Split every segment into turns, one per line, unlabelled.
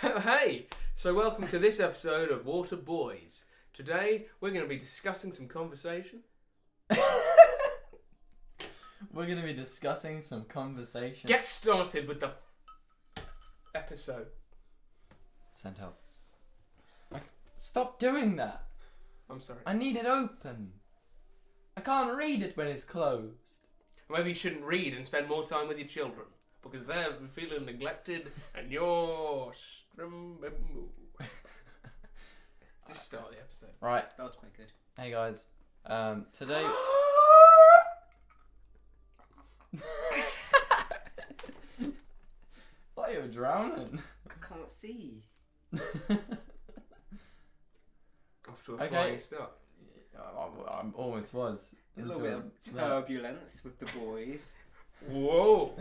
Hey, so welcome to this episode of Water Boys. Today we're going to be discussing some conversation.
We're going to be discussing some conversation.
Get started with the episode.
Send help. Stop doing that.
I'm sorry.
I need it open. I can't read it when it's closed.
Maybe you shouldn't read and spend more time with your children because they're feeling neglected and you're... Just start the episode.
Right.
That was quite good.
Hey guys. Today... Thought you were drowning.
I can't see.
Off to a flying start.
I almost was.
A little bit of turbulence with the boys.
Whoa!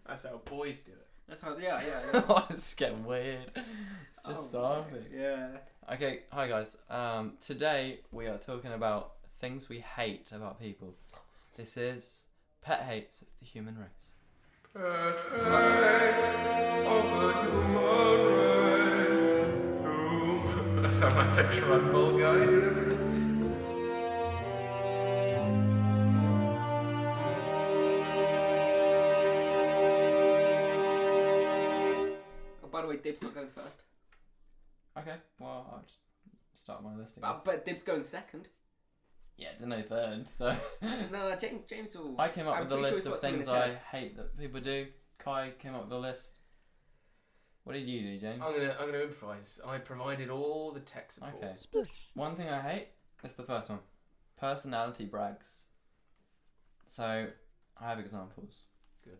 That's how boys do it.
That's how, yeah.
Oh, it's getting weird. It's just starting.
Yeah.
Okay, hi guys. Today we are talking about things we hate about people. This is pet hates of the human race.
Pet hate of the human race. I sound like the tribal guy. Do you remember?
Oh, by the way, Dib's not going first.
Okay, well I'll just start my list. I guess.
But Dib's going second.
Yeah, there's no third, so.
No, James will.
I came up
I'm
with a
pretty sure
list
he's
of
got some in
things
his
I
head.
hate that people do. Kai came up with a list. What did you do, James?
I'm gonna improvise. I provided all the tech support.
Okay. One thing I hate is the first one. Personality brags. So, I have examples.
Good.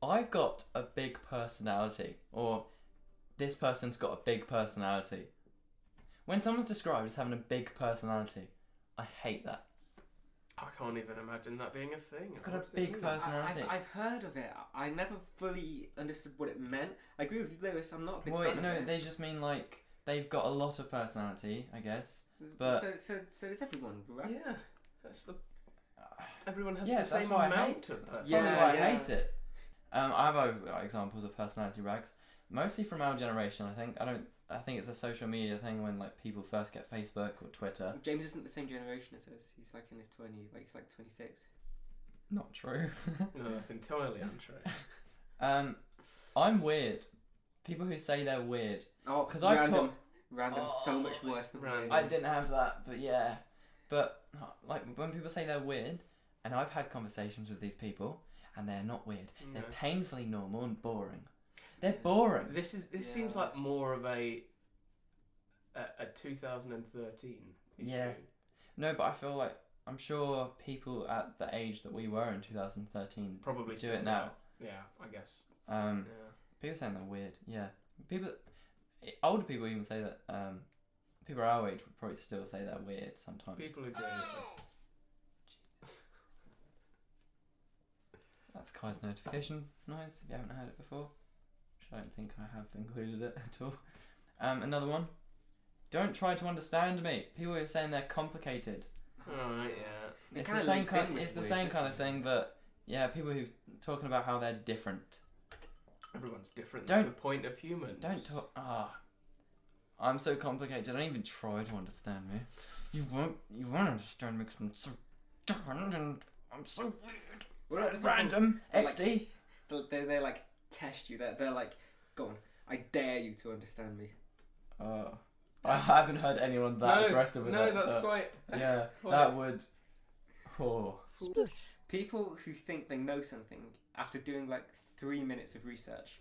I've got a big personality, or this person's got a big personality. When someone's described as having a big personality, I hate that.
I can't even imagine that being a thing.
You've got a big personality.
I've heard of it. I never fully understood what it meant. I agree with Lewis. I'm not a big
Well,
fan of
no,
it.
they just mean like they've got a lot of personality, I guess. But
so does everyone, right?
Yeah, that's the. Everyone has
yeah,
the same
that's why I
amount
hate.
of
That's
personality.
probably why
Yeah.
I hate it. I have examples of personality brags, mostly from our generation. I think it's a social media thing when like people first get Facebook or Twitter.
James isn't the same generation as us. He's like in his 20s, like he's like 26.
Not true.
No, that's entirely untrue.
I'm weird. People who say they're weird.
Oh,
'Cause I've
random. Random's so
Oh,
much worse than
random.
weird.
I didn't have that, but yeah. But like when people say they're weird, and I've had conversations with these people, and they're not weird. They're
No.
painfully normal and boring. They're boring.
This seems
Yeah.
like more of a 2013 issue.
Yeah. No, but I feel like I'm sure people at the age that we were in 2013
Probably
do
still
it now.
Yeah, I guess.
Yeah.
Yeah.
People saying they're weird. Yeah. Older people even say that. People our age would probably still say they're weird sometimes.
People who do.
That's Kai's notification noise. If you haven't heard it before, which I don't think I have included it at all. Another one. Don't try to understand me. People are saying they're complicated.
Alright, yeah.
It's
kinda
the same
links in
kind.
with
It's the
weird,
same
doesn't
kind of
it?
thing, but yeah, people who talking about how they're different.
Everyone's different. That's the
Don't-
point of humans.
Don't talk. I'm so complicated. Don't even try to understand me. You won't understand me because I'm so different and I'm so weird.
What about the people
Random.
that,
XD.
They like test you. They're like, go on, I dare you to understand me.
I haven't heard anyone that aggressive with
no,
that.
that's
but
quite.
yeah,
quite-
that would. Oh.
People who think they know something after doing like 3 minutes of research,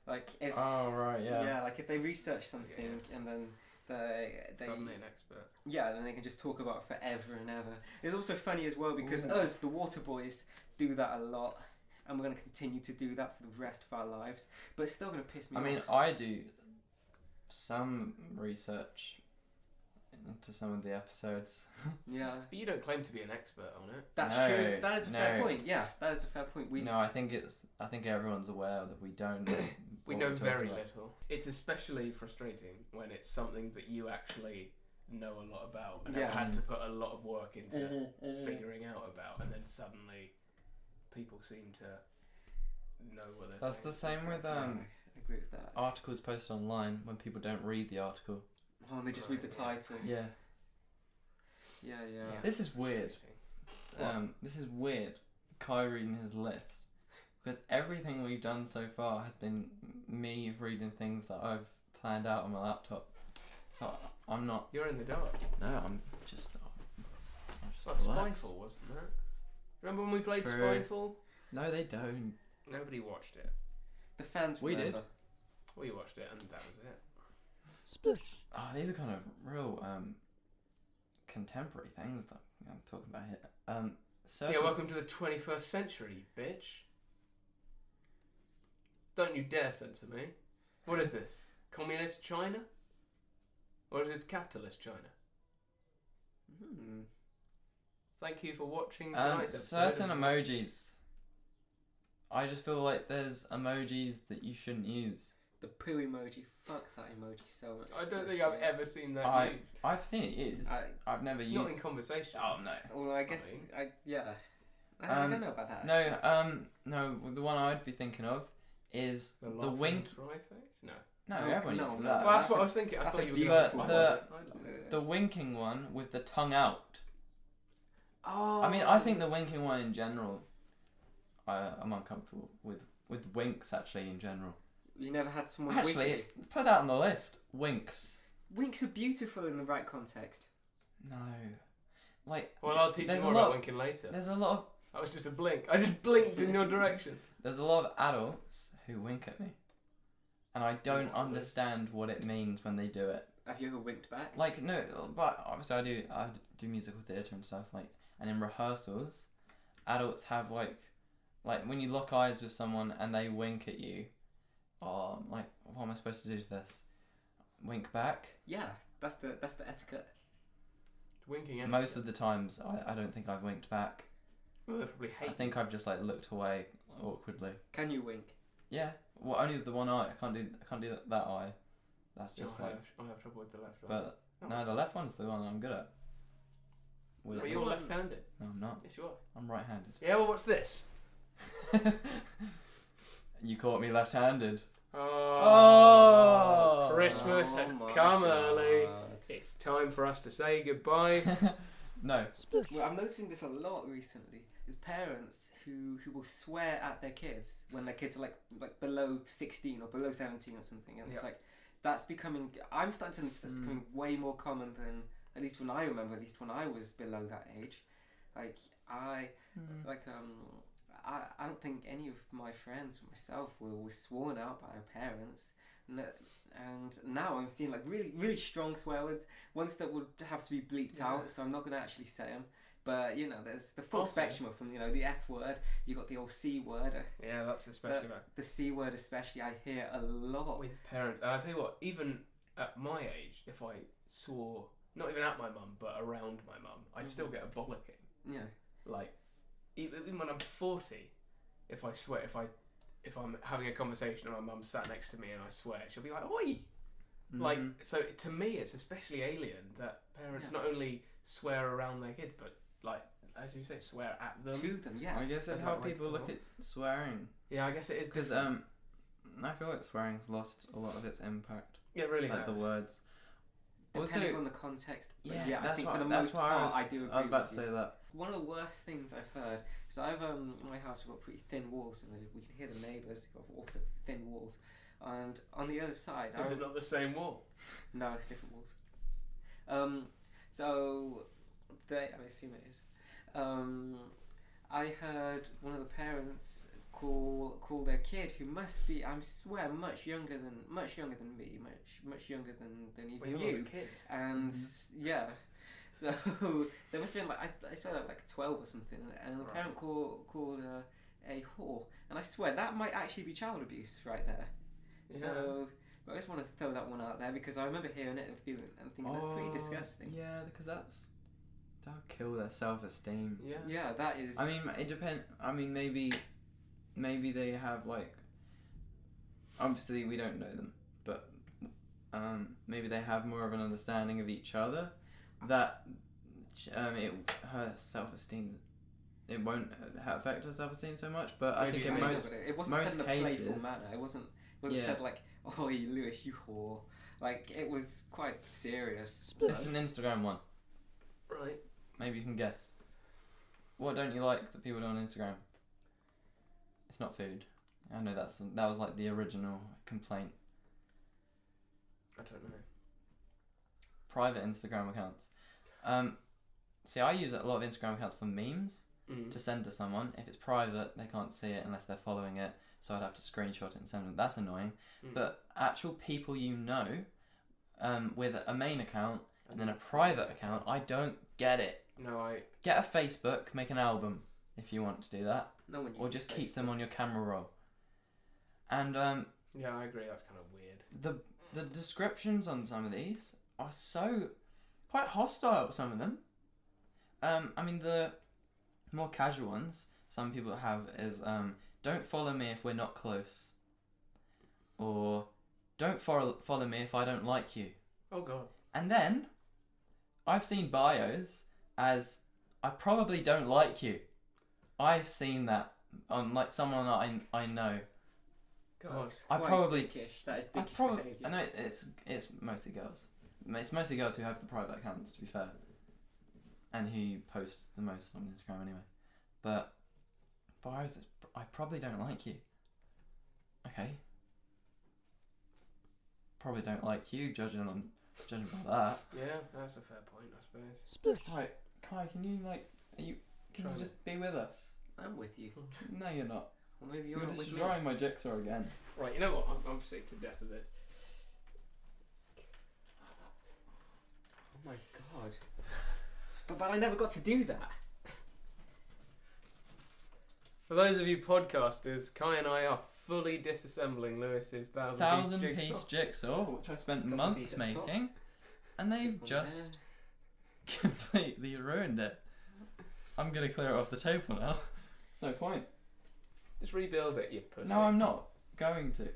like if
Oh right, yeah.
like if they research something and then they
Suddenly an expert.
then they can just talk about it forever and ever. It's also funny as well because
Ooh.
us, the Water Boys, do that a lot, and we're going to continue to do that for the rest of our lives. But it's still going to piss me
I
off.
mean, I do some research into some of the episodes.
Yeah,
But you don't claim to be an expert on it.
that's
No,
true. That is a fair
no.
point. Yeah, that is a fair point.
No, I think everyone's aware that we don't. know
We
what
know
we're talking
very
about.
little. It's especially frustrating when it's something that you actually know a lot about and
Yeah.
have had to put a lot of work into
Mm-hmm.
figuring out about, and then suddenly people seem to know what they're
That's
saying.
the same with
I agree with that.
articles posted online when people don't read the article.
Oh, and they just read the
Right, yeah.
title.
Yeah.
Yeah.
This is weird.
What?
This is weird. Kai reading his list, because everything we've done so far has been me reading things that I've planned out on my laptop. So I'm not.
You're in the dark.
No, I'm just.
Well,
relax.
Spyfall, wasn't that? Remember when we played
True.
Spyfall?
No, they don't.
Nobody watched it.
The fans
We
remember.
did.
We watched it, and that was it.
Oh, these are kind of real contemporary things that I'm talking about here.
Yeah, welcome to the 21st century, you bitch. Don't you dare censor me. What is this? Communist China? Or is this capitalist China? Thank you for watching tonight's episode.
certain emojis. I just feel like there's emojis that you shouldn't use.
The poo emoji. Fuck that emoji so much.
I
It's
don't
so
think
shit.
I've ever seen that used.
I've seen it used. I've never used.
Not in conversation.
Oh no.
Well, I guess
mean-
I don't know about that.
No,
actually.
no. The one I'd be thinking of is the
laughing
wink.
cry face? No.
No,
No,
everyone
no,
uses
no.
that.
Well, that's
that's
what
a-
I was thinking. I
that's
thought
a
you were going
beautiful
to
one. The winking one with the tongue out.
Oh.
I mean, I think the winking one in general, I'm uncomfortable with winks actually in general.
You never had someone
Actually,
wink at you?
put that on the list. Winks.
Winks are beautiful in the right context.
No, like.
Well, I'll teach you
there's
more
a lot
about
of-
winking later.
There's a lot of
That was just a blink. I just blinked in your direction.
There's a lot of adults who wink at me, and I don't
What?
understand what it means when they do it.
Have you ever winked back?
Like no, but obviously I do musical theatre and stuff and in rehearsals, adults have like when you lock eyes with someone and they wink at you, like what am I supposed to do to this? Wink back?
Yeah, that's the etiquette.
Winking at
Most of the times I don't think I've winked back.
Well, they probably hate
I think I've just like looked away awkwardly.
Can you wink?
Yeah, well only the one eye. I can't do that eye. That's just
I
like.
have trouble with the left one.
But no, the left one's the one I'm good at. With
But you're left-handed.
No, I'm not.
Yes, you are.
I'm right-handed.
Yeah, well, what's this?
You caught me left-handed.
Oh, Christmas
Oh
has
my
come
God.
early. It's time for us to say goodbye.
No.
Well, I'm noticing this a lot recently. Is parents who will swear at their kids when their kids are like below 16 or below 17 or something, and it's
Yeah.
like that's becoming. I'm starting to notice that's becoming way more common than at least when I remember. At least when I was below that age, like I don't think any of my friends or myself were sworn out by our parents. And now I'm seeing like really, really strong swear words, ones that would have to be bleeped out, so I'm not going to actually say them. But, there's the full
Also-
spectrum of them, the F word, you got the old C word.
Yeah, that's especially bad.
The C word especially, I hear a lot.
With parents. And I tell you what, even at my age, if I swore, not even at my mum, but around my mum, I'd still get a bollocking.
Yeah.
Like, even when I'm 40, if I swear, if I'm having a conversation and my mum sat next to me and I swear, she'll be like, "Oi!" Like, so to me, it's especially alien that parents not only swear around their kids, but like, as you say, swear at them.
To them, yeah.
I guess that's
Is
how
that right
people
to
look
know?
at swearing.
Yeah, I guess it is
Because
different.
I feel like swearing's lost a lot of its impact.
Yeah, it really
Like
has.
the words.
Depending
Also,
on the context. But
yeah,
yeah, I
that's
think
what-
for the
that's
most
what
part, I do agree
I was about
with
to
you.
say that.
One of the worst things I've heard is I've my house, we've got pretty thin walls, and we can hear the neighbours who have also thin walls. And on the other side,
Is it not the same wall?
no, it's different walls. So I assume it is. I heard one of the parents call their kid, who must be, I swear, much younger than me, much younger than even
When you're
you.
a kid.
And yeah, so there must have been I swear like 12 or something, and the
Right.
parent called a whore, and I swear that might actually be child abuse right there. So I just want to throw that one out there because I remember hearing it and feeling and thinking that's pretty disgusting.
Yeah, because that'll kill their self-esteem.
Yeah.
Yeah, that is.
I mean, it depends. I mean, maybe they have like. Obviously, we don't know them, but maybe they have more of an understanding of each other. That her self-esteem it won't affect us self-esteem so much. But I
Maybe
think
it
in
may,
most
it wasn't said in a playful
cases-
manner. It wasn't
Yeah.
said like, "Oh, you Lewis, you whore." Like it was quite serious.
it's an Instagram one.
Right.
Maybe you can guess. What don't you like that people do on Instagram? It's not food. I know that was like the original complaint.
I don't know.
Private Instagram accounts. See, I use a lot of Instagram accounts for memes to send to someone. If it's private, they can't see it unless they're following it, so I'd have to screenshot it and send them. That's annoying. But actual people you know, with a main account and then a private account, I don't get it.
No,
Get a Facebook, make an album if you want to do that,
No one
or
uses
just keep
Facebook.
them on your camera roll. And
yeah, I agree. That's kind of weird.
the descriptions on some of these are so quite hostile. Some of them. I mean the more casual ones. Some people have is don't follow me if we're not close, or don't follow me if I don't like you.
Oh God.
And then I've seen bios as I probably don't like you. I've seen that on like someone I know.
God.
That's
I
quite
probably-
dickish. That is
I
dickish
probably
behaviour.
I know it's mostly girls. It's mostly girls who have the private accounts, to be fair, and who post the most on Instagram anyway. But bios, I probably don't like you. Okay. Probably don't like you, judging by that.
Yeah, that's a fair point, I suppose.
Right, Kai, can you
Try it.
just be with us?
I'm with you.
No, you're not.
Or maybe you're
You're
not with me.
destroying my jigsaw again.
Right, you know what? I'm sick to death of this.
Oh my god. But I never got to do that.
For those of you podcasters, Kai and I are fully disassembling Lewis's 1,000-piece
jigsaw, which I spent
Couple
months
piece at the top.
making, and they've
One
just completely ruined it. I'm gonna clear it off the table now. There's no point.
Just rebuild it, you pussy.
No, I'm not going to.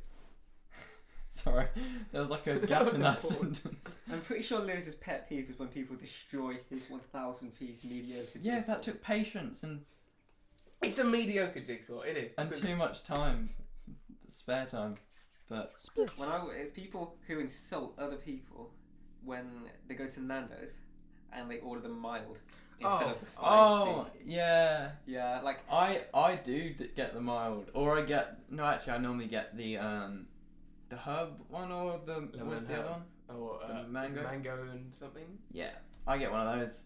Sorry, there was like a gap in that sentence.
I'm pretty sure Lewis's pet peeve is when people destroy his 1,000-piece mediocre
Yes,
jigsaw.
that took patience and
It's a mediocre jigsaw, it is. because-
too much time, spare time. But
It's people who insult other people when they go to Nando's and they order them mild instead of the spicy.
oh yeah,
Yeah, like
I do get the mild, or I normally get the herb one or the
Lemon
what's the
herb.
other one?
Or
The mango?
mango and something.
Yeah, I get one of those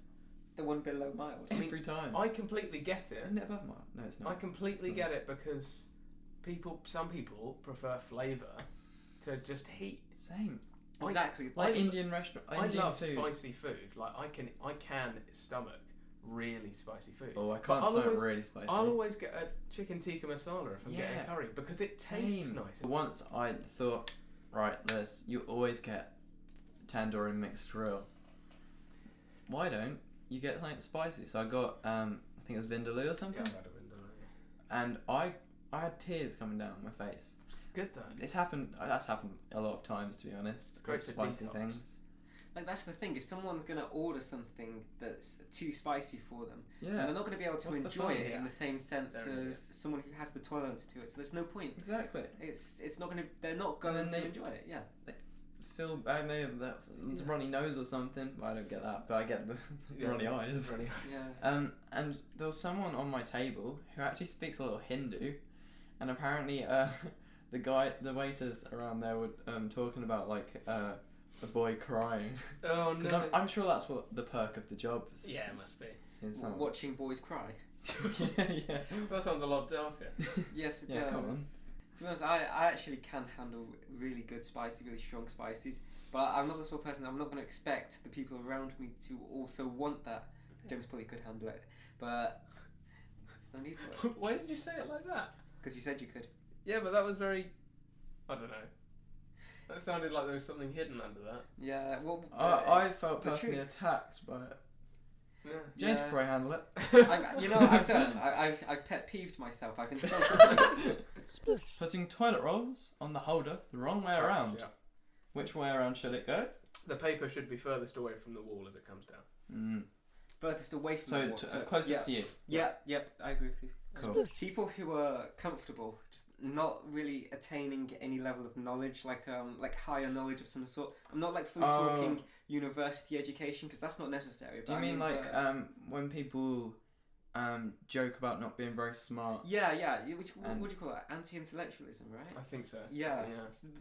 the one below mild.
mean,
every time.
I completely get it.
Isn't it above mild? No, it's not.
I completely
It's not.
get it because some people prefer flavour to just heat.
Same.
Exactly.
Like
I-
Indian restaurant.
I
Indian
love
food.
spicy food. Like I can stomach really spicy food.
Oh, I can't
I'll
stomach
always-
really spicy.
I'll always get a chicken tikka masala if I'm getting
Yeah.
curry because it tastes
Same.
nice.
Once I thought, right, Liz, you always get tandoori mixed grill. Why don't you get something spicy? So I got, I think it was vindaloo or
Yeah,
something,
I've had a vindaloo.
and I had tears coming down my face.
Good though.
That's happened a lot of times, to be honest.
great
with
for
spicy
detox.
things.
Like that's the thing. If someone's gonna order something that's too spicy for them, then
Yeah,
they're not gonna be able to
What's the
enjoy
fun?
it
Yeah.
in the same sense
There we
as someone who has the tolerance to it. So there's no point.
exactly.
It's not gonna. They're not going
then
to
they-
enjoy it. Yeah.
Feel bad, maybe that's
Yeah.
runny nose or something. Well, I don't get that, but I get the
Yeah.
runny eyes.
Runny-
Yeah.
And there was someone on my table who actually speaks a little Hindu, and apparently the waiters around there were talking about like a boy crying,
Oh
because
no.
I'm sure that's what the perk of the job is.
Yeah, it must be.
Seeing someone.
Watching boys cry.
yeah.
That sounds a lot darker.
Yes, it
Yeah,
does.
come on.
To be honest, I actually can handle really good spicy, really strong spices. But I'm not the sort of person. I'm not going to expect the people around me to also want that. James probably could handle it, but there's no need for it
Why did you say it like that?
because you said you could.
Yeah, but that was very. I don't know. That sounded like there was something hidden under that.
Yeah. Well,
I felt
the
personally
truth.
attacked by it.
Yeah.
James
Yeah.
could probably handle it.
I've done. I've pet peeved myself. I've insulted people.
Putting toilet rolls on the holder the wrong way around.
Yeah.
Which way around should it go?
The paper should be furthest away from the wall as it comes down.
furthest away from
So
the water.
closest to you.
Yeah, yep, I agree with you.
Cool.
People who are comfortable, just not really attaining any level of knowledge, like higher knowledge of some sort. I'm not like fully talking university education because that's not necessary.
Do you mean like when people joke about not being very smart?
Yeah. What do you call that? Anti-intellectualism, right?
I think so.
Yeah.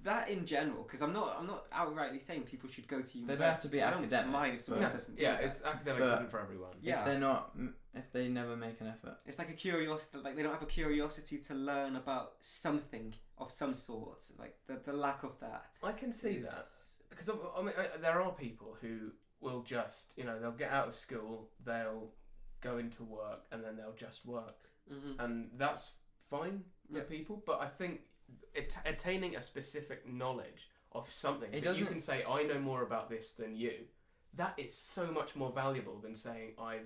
That in general, because I'm not outrightly saying people should go to university.
They don't have to be academic.
I don't mind if someone doesn't.
Yeah, it's academics isn't for everyone.
Yeah.
If they're not, if they never make an effort.
It's like a curiosity, like they don't have a curiosity to learn about something of some sort. Like the lack of that.
I can see that. Because I mean, there are people who will just, they'll get out of school, they'll go into work, and then they'll just work, and that's fine for people. But I think attaining a specific knowledge of something that you can say, I know more about this than you, that is so much more valuable than saying I'm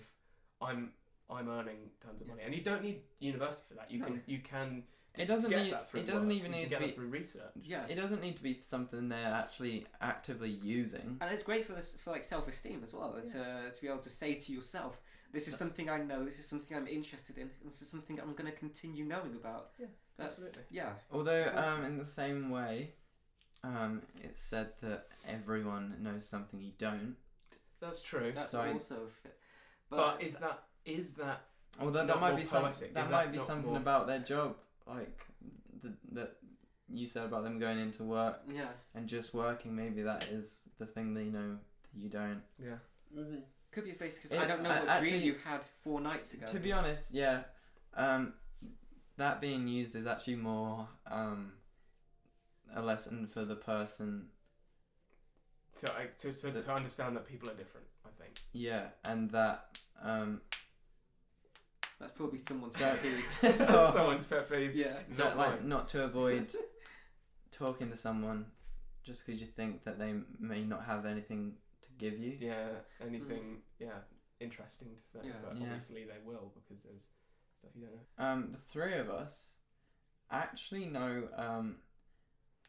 earning tons of money, and you don't need university for that. You can.
It doesn't
get
need.
that through
It doesn't
work.
even
You
need
can
to
get
be
that through research.
Yeah,
it doesn't need to be something they're actually actively using.
And it's great for like self-esteem as well. To be able to say to yourself, this is something I know. This is something I'm interested in. This is something I'm going to continue knowing about.
Yeah, absolutely.
Yeah.
Although in the same way, it's said that everyone knows something you don't.
That's true.
That's
So
also.
But is that?
Although
not
that might
more
be
poetic?
that
Is
might be
not
something
more-
about their job, like that you said about them going into work
Yeah.
and just working. Maybe that is the thing they know that you don't.
Yeah.
Mm-hmm. Could be based because
It-
I don't know what
actually,
dream you had 4 nights ago.
To be honest, yeah, that being used is actually more a lesson for the person.
To understand that people are different, I think.
Yeah, and that
That's probably someone's
Don't-
pet peeve.
Someone's pet peeve.
Yeah.
not to avoid talking to someone just because you think that they may not have anything to give you.
Yeah. Anything. Yeah. Interesting to say,
Yeah.
but
Yeah.
obviously they will because there's stuff you don't know.
The 3 of us actually know,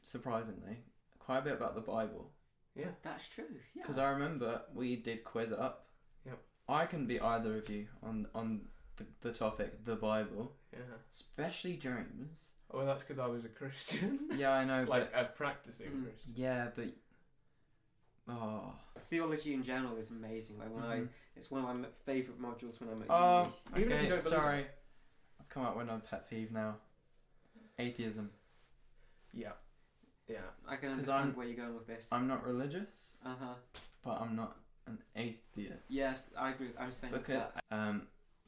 surprisingly, quite a bit about the Bible.
Yeah.
That's true. Yeah.
Because I remember we did quiz up.
Yep.
I can beat either of you on the topic, the Bible,
Yeah.
especially James.
Oh, well, that's because I was a Christian.
Yeah, I know,
like
but
a practicing Christian.
yeah, but
Theology in general is amazing. Like when it's one of my favourite modules when I'm at
Oh,
uni.
Even if you
okay,
don't believe
sorry.
it.
I've come up with another pet peeve now. Atheism.
Yeah. Yeah.
I can
'Cause
understand where you're going with this.
I'm not religious,
Uh-huh.
but I'm not an atheist.
Yes, I agree. I'm saying
Because
that.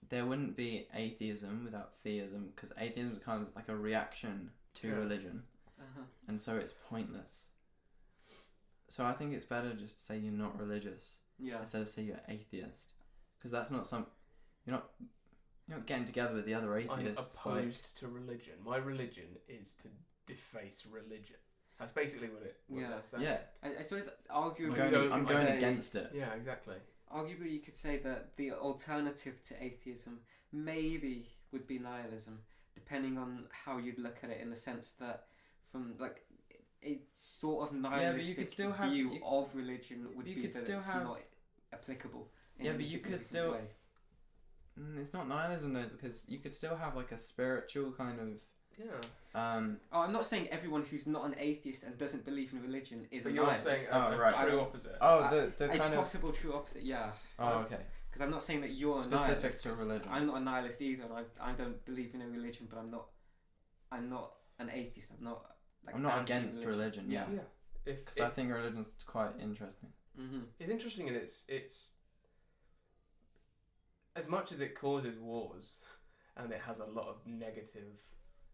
there wouldn't be atheism without theism, because atheism is kind of like a reaction to religion,
Uh-huh.
and so it's pointless. So I think it's better just to say you're not religious
Yeah.
instead of say you're atheist, because that's not you're not getting together with the other
I'm
atheists.
opposed to religion. My religion is to deface religion. That's basically what
Yeah.
they're saying.
Yeah,
I suppose arguably
I'm
you could
going
say,
against it.
Yeah, exactly.
arguably you could say that the alternative to atheism maybe would be nihilism, depending on how you'd look at it, in the sense that from like a sort of nihilistic
still have-
view
you-
of religion would
you
be
could
that
still
it's
have-
not applicable in
Yeah,
any
but you could
significant
still-
way.
It's not nihilism though, because you could still have like a spiritual kind of.
Yeah.
Oh, I'm not saying everyone who's not an atheist and doesn't believe in religion is
But
a
you're
nihilist.
saying
Oh,
a
right.
true opposite.
The
a
kind of.
possible true opposite, yeah.
Oh, okay.
Because I'm not saying that you're a
Specific
nihilist.
to
'cause
religion.
I'm not a nihilist either, and I don't believe in a religion, but I'm not an atheist. I'm not. Like,
I'm not
anti-religion.
against religion. Yeah,
Yeah.
because I think religion's quite interesting.
Mm-hmm.
It's interesting, and it's as much as it causes wars and it has a lot of negative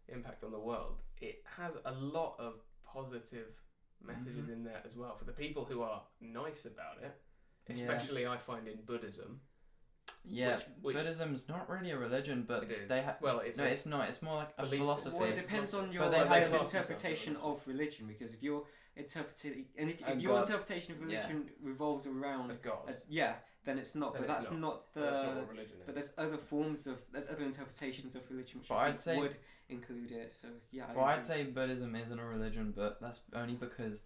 impact on the world, it has a lot of positive messages in there as well for the people who are nice about it. Especially, I find in Buddhism.
Yeah,
which
Buddhism's not really a religion, but
it is.
they have.
Well, it's
No, it's not. It's more like a
belief
philosophy.
system.
Well, it
It's
depends on your
But they have-
interpretation of religion, because if your interpretation if
And
your
God.
interpretation of religion revolves around
a god.
then it's not.
Then
But
it's
that's not the.
That's not what religion is.
But there's other interpretations of religion which
But
I
I'd
think
say-
would include it. So yeah.
Well, I'd say Buddhism isn't a religion, but that's only because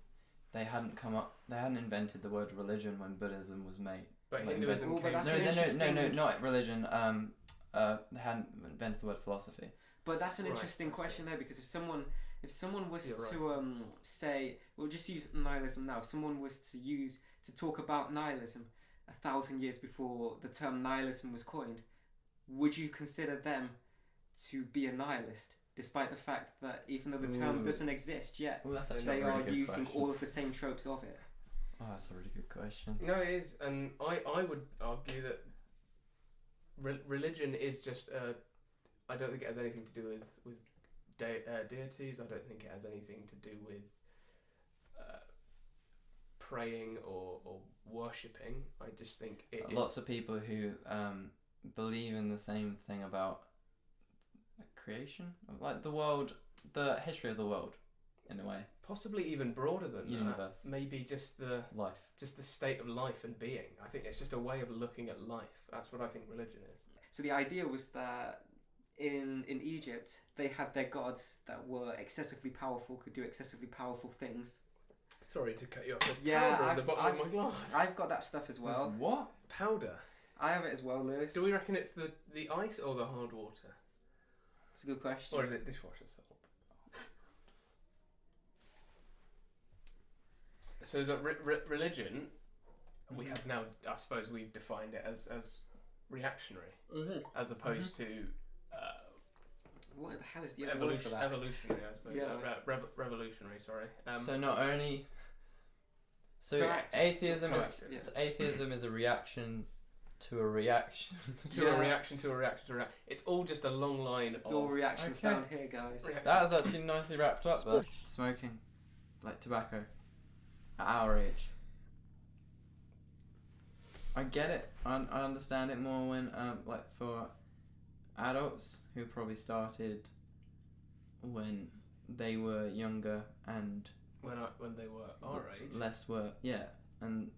they hadn't invented the word religion when Buddhism was made.
But
Like
Hinduism
Well, but
came...
that's
No,
an
no,
interesting-
no, not religion. They hadn't invented the word philosophy.
But that's an
Right,
interesting
I see.
question there, because if someone was
You're
to say, we'll just use nihilism now. If someone was to talk about nihilism 1,000 years before the term nihilism was coined, would you consider them to be a nihilist, despite the fact that even though the term
Ooh.
doesn't exist yet,
Well, that's actually
they
a really
are
good
using
question.
all of the same tropes of it?
Oh, that's a really good question.
No, it is, and I would argue that religion is just I don't think it has anything to do with deities. I don't think it has anything to do with praying or worshipping. I just think it
Lots
is,
of people who believe in the same thing about creation, like the world, the history of the world, in a way.
possibly even broader than
Universe.
that. Maybe just the
Life.
state of life and being. I think it's just a way of looking at life. That's what I think religion is.
So the idea was that in Egypt they had their gods that were excessively powerful, could do excessively powerful things.
Sorry to cut you off. There's
Yeah,
powder at the bottom of my glass.
I've got that stuff as well.
What?
Powder.
I have it as well, Lewis.
Do we reckon it's the ice or the hard water?
It's a good question.
Or is it dishwasher salt? So the religion, we have now, I suppose we've defined it as reactionary, as opposed to
What the hell is the other word for that?
evolutionary, I suppose.
Yeah.
Revolutionary, sorry.
So not only. So
Proactive.
atheism is
Proactive.
so atheism is a reaction to a reaction.
to a reaction to a reaction to a reaction. It's all just a long line
It's
of
all reactions
Okay.
down here, guys.
reactions.
That was actually nicely wrapped up there. Smoking, like tobacco, at our age. I get it. I understand it more when like for adults who probably started when they were younger and
when they were our age.
less were and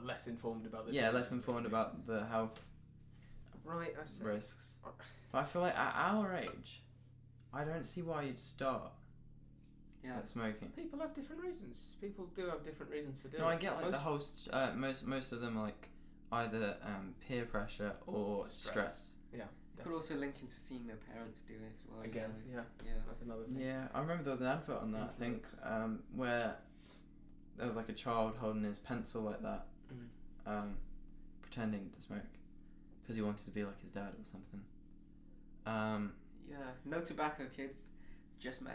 Less informed about the
less informed about the health
Right, I see.
risks. But I feel like at our age, I don't see why you'd start at smoking.
People have different reasons. People do have different reasons for doing
No, I
it.
get like the whole most of them are like either peer pressure or stress.
Yeah.
You could also link into seeing their parents do it as well. you
Again,
know.
yeah. That's another thing.
Yeah, I remember there was an advert on that. I think where there was like a child holding his pencil like that, pretending to smoke because he wanted to be like his dad or something.
Yeah, no tobacco, kids, just meth.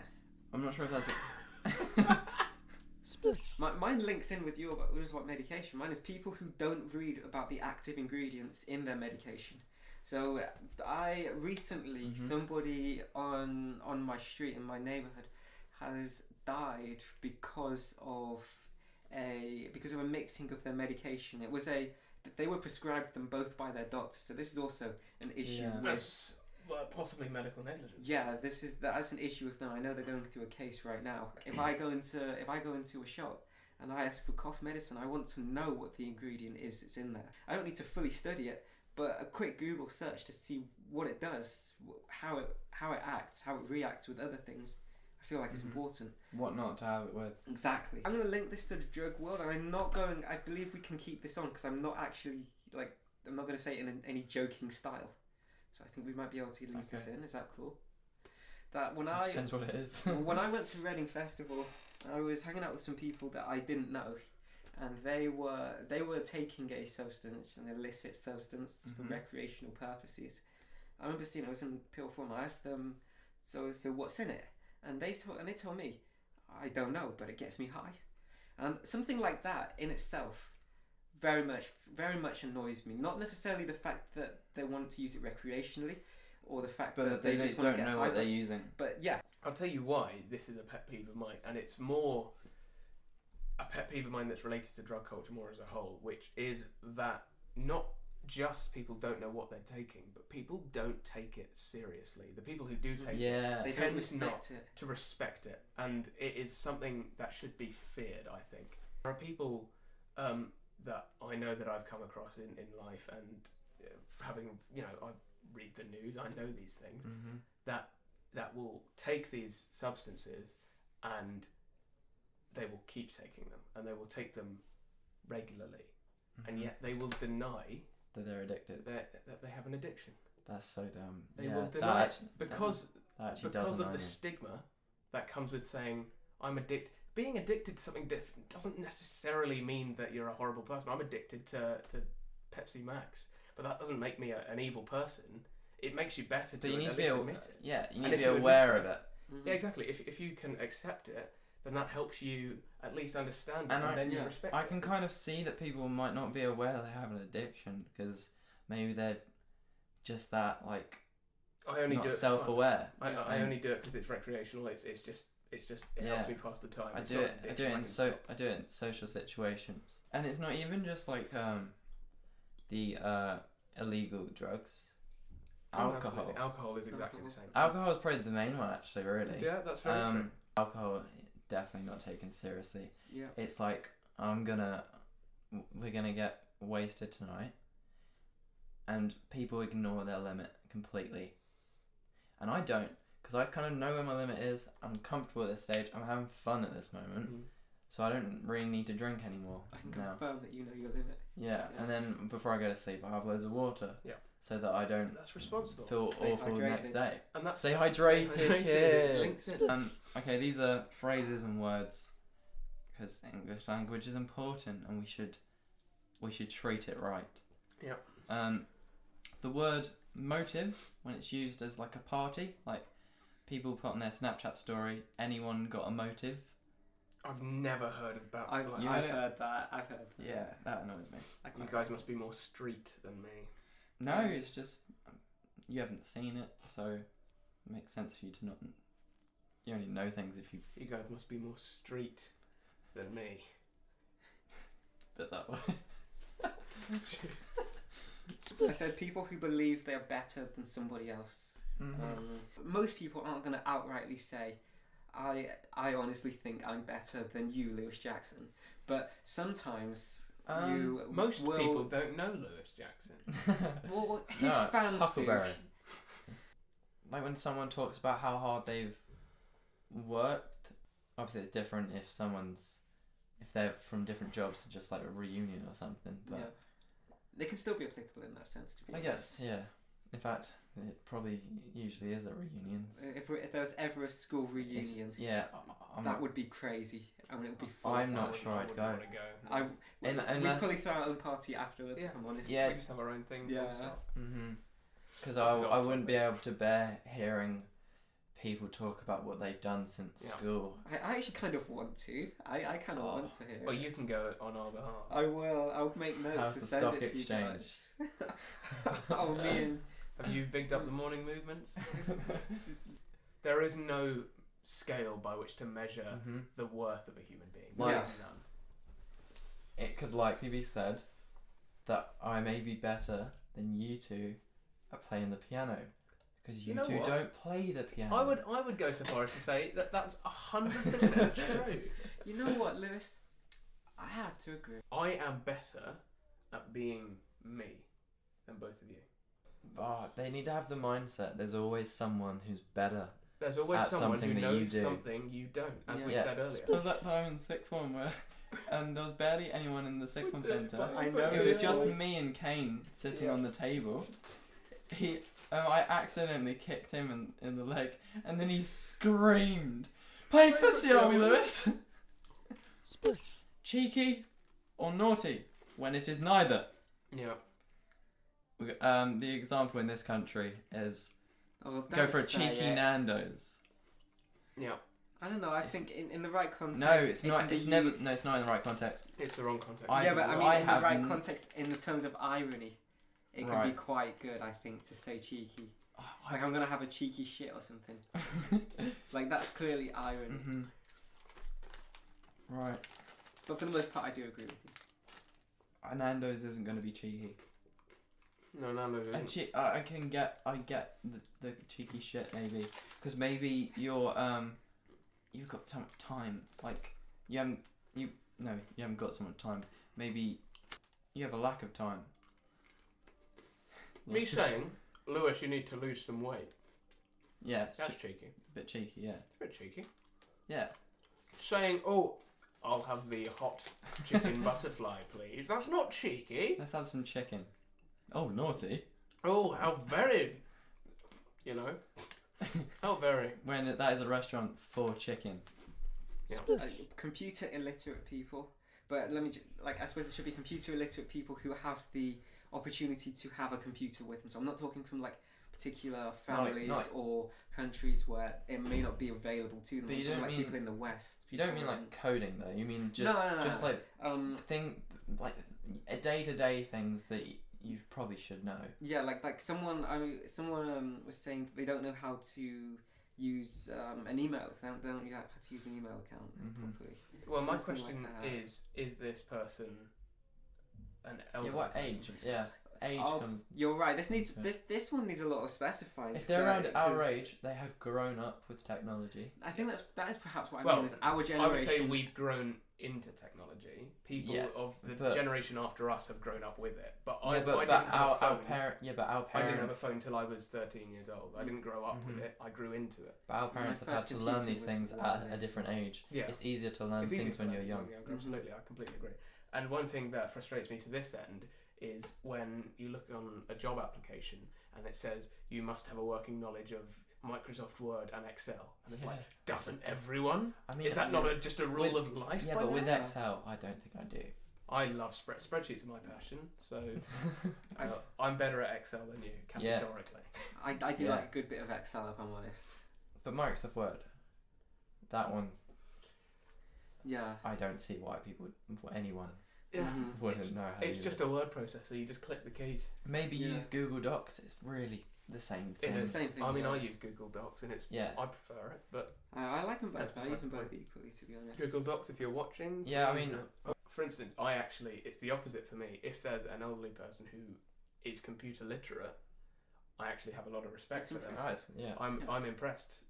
I'm not sure if that's.
Mine links in with yours about medication. Mine is people who don't read about the active ingredients in their medication. So I recently, somebody on my street in my neighborhood has died because of a mixing of their medication. It was they were prescribed them both by their doctor. So this is also an issue with.
That's possibly medical negligence.
Yeah, that's an issue with them. I know they're going through a case right now. If I go into a shop and I ask for cough medicine, I want to know what the ingredient is that's in there. I don't need to fully study it, but a quick Google search to see what it does, how it acts, how it reacts with other things, I feel like it's important.
What not to have it with.
Exactly. I'm going to link this to the drug world, and I believe we can keep this on because I'm not actually, I'm not going to say it in any joking style. So I think we might be able to leave this in. Is that cool? That
Depends what it is.
when I went to Reading Festival, I was hanging out with some people that I didn't know, and they were taking a substance, an illicit substance for recreational purposes. I remember seeing it was in pill form. I asked them, so what's in it? And they told me, I don't know, but it gets me high. And something like that in itself very much annoys me. Not necessarily the fact that they want to use it recreationally, or the fact that they just want to get
don't know
high,
what they're using.
But yeah,
I'll tell you why this is a pet peeve of mine, and it's more a pet peeve of mine that's related to drug culture more as a whole, which is that not just people don't know what they're taking, but people don't take it seriously. The people who do take it
they
tend
don't respect it.
to respect it, and it is something that should be feared, I think. There are people that I know that I've come across in life, and having, I read the news, I know these things, that will take these substances and they will keep taking them, and they will take them regularly, and yet they will deny
that they're addicted.
that they have an addiction.
That's so dumb.
They
yeah,
will deny it
that actually
because
does
of
annoy
the
me.
stigma that comes with saying I'm addicted. Being addicted to something different doesn't necessarily mean that you're a horrible person. I'm addicted to Pepsi Max, but that doesn't make me an evil person. It makes you better.
But you need to be
admit it.
Yeah, you
And
need to
if
be
you
aware
admit
of it.
Mm-hmm.
Yeah, exactly. If you can accept it, then that helps you at least understand it,
And
and then you
yeah,
respect
I
it.
can kind of see that people might not be aware they have an addiction because maybe they're just that like
I only
not
do it for fun.
self-aware.
I only do it because it's recreational. It's just it
Yeah.
helps me pass the time.
I
It's
do
not
it.
an
I do
addiction,
it in
can stop.
I do it in social situations, and it's not even just like the illegal drugs.
Oh,
Alcohol.
absolutely. Alcohol is exactly the same.
Alcohol is probably the main one, actually. Really.
Yeah, that's very true.
Alcohol definitely not taken seriously.
Yeah.
It's like we're gonna get wasted tonight, and people ignore their limit completely, and I don't, because I kind of know where my limit is. I'm comfortable at this stage. I'm having fun at this moment,
Mhm.
so I don't really need to drink anymore.
I can
now.
confirm that you know your limit.
Yeah,
Yeah.
and then before I go to sleep, I have loads of water.
Yeah.
So that I don't
That's responsible.
feel
Stay
awful the next
hydrated.
day.
And that's
Stay hydrated,
It
kids.
links in.
Okay, these are phrases and words because English language is important, and we should treat it right.
Yeah.
The word motive, when it's used as like a party, like people put on their Snapchat story, anyone got a motive?
I've never heard about.
I've
like,
You heard it?
heard that. I've heard.
Yeah, that annoys me.
I
you
quite
guys
like
must be more street than me.
No, it's just you haven't seen it, so it makes sense for you to not. You only know things if you
You guys must be more street than me.
bit that way.
I said people who believe they're better than somebody else. Most people aren't going to outrightly say, I honestly think I'm better than you, Lewis Jackson. But sometimes
Most
will,
people don't know Lewis Jackson.
Well, his
No,
fans
Huckleberry.
do.
Like when someone talks about how hard they've worked, obviously it's different if they're from different jobs, just like a reunion or something. But
Yeah. They can still be applicable in that sense, to be
I
honest.
guess, yeah. In fact, it probably usually is at reunions.
If there was ever a school reunion,
Yeah,
that would be crazy. I mean, it would be full.
I'm
of
not
fun.
sure I'd
wouldn't
go.
wanna go.
We'd
unless-
probably throw our own party afterwards,
Yeah.
if I'm honest.
Yeah.
We just have our own thing.
Yeah.
Because
This is
I
off
wouldn't be
topic.
able to bear hearing people talk about what they've done since
Yeah.
school.
I actually kind of want to. I kind of want to hear.
Well,
it.
you can go on our behalf.
I will. I'll make notes
How's
and
the
send
stock
it to
exchange?
you guys. Oh, me and
Have you bigged up the morning movements? There is no scale by which to measure
hmm
the worth of a human being.
Like-
There is none.
It could likely be said that I may be better than you two at playing the piano because you,
You know
two
what?
don't play the piano.
I would go so far as to say that that's 100% true.
you know what, Lewis? I have to agree.
I am better at being me than both of you.
Oh, they need to have the mindset. There's always someone who's better.
There's always
At
someone
something
who
that you
knows
do.
something you don't, as we
Yeah.
said earlier.
There was that time in sixth form where there was barely anyone in the sixth form centre.
I know.
It was just
Yeah.
me and Kane sitting
Yeah.
on the table. I accidentally kicked him in the leg, and then he screamed, "Playing pussy, are we, Lewis?" Cheeky or naughty when it is neither.
Yeah.
The example in this country is
Oh,
go for a
don't say
cheeky
it.
Nando's.
Yeah.
I don't know. I think in the right context.
No, it's
it
not.
can be
It's never.
used-
No, it's not in the right context.
It's the wrong context.
I-
Yeah, but I mean,
I
in the
have
right
n-
context, in the terms of irony, it can
Right.
be quite good. I think to say cheeky,
Oh,
like I'm gonna have a cheeky shit or something. Like that's clearly irony.
hmm Right.
But for the most part, I do agree with you.
Nando's isn't going to be cheeky.
No, Nando's isn't.
I get the cheeky shit maybe because maybe you've got so much time, like you haven't got so much time, maybe you have a lack of time.
Me saying, Lewis, you need to lose some weight.
Yeah, it's
That's cheeky.
a bit cheeky, yeah.
It's a bit cheeky.
Yeah.
Saying, oh, I'll have the hot chicken butterfly, please. That's not cheeky.
Let's have some chicken. Oh, naughty.
Oh, how very, you know, how very.
When that is a restaurant for chicken.
Yeah.
Computer illiterate people, but I suppose it should be computer illiterate people who have the opportunity to have a computer with them. So I'm not talking from like particular families or countries where it may not be available to them.
But you
I'm talking
don't
like
mean,
people in the West.
You don't mean like coding though. You mean just just
no.
like day-to-day things that you probably should know.
Yeah, like someone was saying they don't know how to use an email. They don't know how to use an email account properly.
Well, my
Something
question
like
is this person an elderly
Yeah, what
person?
age? Yeah, age comes.
You're right. This one needs a lot of specifying.
If they're around our age, they have grown up with technology.
I think that is perhaps what I mean. Is our generation?
I would say we've grown into technology. People of the generation after us have grown up with it. But I didn't have a phone.
Our parents.
I didn't have a phone till I was 13 years old. I didn't grow up with it. I grew into it.
But our parents have had to learn these things at a different age.
Yeah.
It's easier to learn things when you're young.
Absolutely, I completely agree. And one thing that frustrates me to this end is when you look on a job application and it says you must have a working knowledge of Microsoft Word and Excel, and it's like, doesn't everyone?
I mean,
is that not just a rule of life?
Yeah, but with Excel, I don't think I do.
I love spreadsheets are my passion, so I'm better at Excel than you, categorically.
I do like a good bit of Excel, if I'm honest.
But Microsoft Word, that one.
Yeah.
I don't see why anyone wouldn't know how to use
It's just a word processor. You just click the keys.
Maybe use Google Docs. It's really the same thing.
It's the same thing.
I mean, I use Google Docs, and I prefer it, but
I like them both. I use them both equally, to be honest.
Google Docs, if you're watching.
Yeah, I mean,
for instance, it's the opposite for me. If there's an elderly person who is computer literate, I actually have a lot of respect for them. I'm impressed.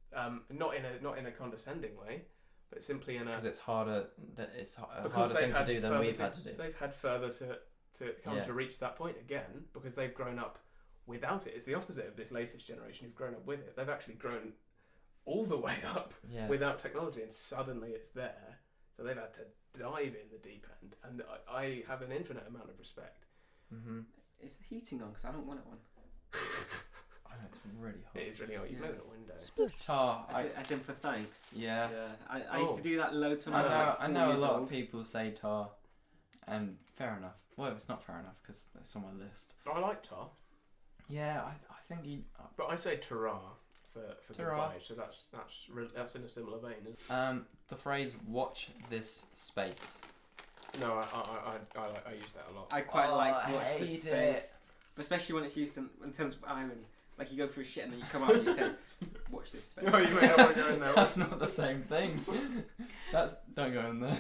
Not in a condescending way, but simply in a,
because it's harder. It's a harder thing to do than we've had to do.
They've had further to come to reach that point again, because they've grown up without it. It's the opposite of this latest generation who've grown up with it. They've actually grown all the way up without technology, and suddenly it's there. So they've had to dive in the deep end, and I have an infinite amount of respect.
Is the heating on? Because I don't want it on.
I know, it's really hot.
It is really hot. You blow in a window.
Tar.
As in for thanks.
Yeah.
I used to do that loads when I was
I know a lot of people say tar, and fair enough. Well, it's not fair enough because it's on my list.
I like tar.
Yeah, I think he.
But I say ta-ra for
ta-ra.
goodbye, so that's in a similar vein. Isn't it?
The phrase "watch this space."
No, I use that a lot.
I quite like watch this space, especially when it's used in terms of irony. Like you go through shit and then you come out and you say, "Watch this space."
Oh, you may not want to go in there.
That's not the same thing. Don't go in there.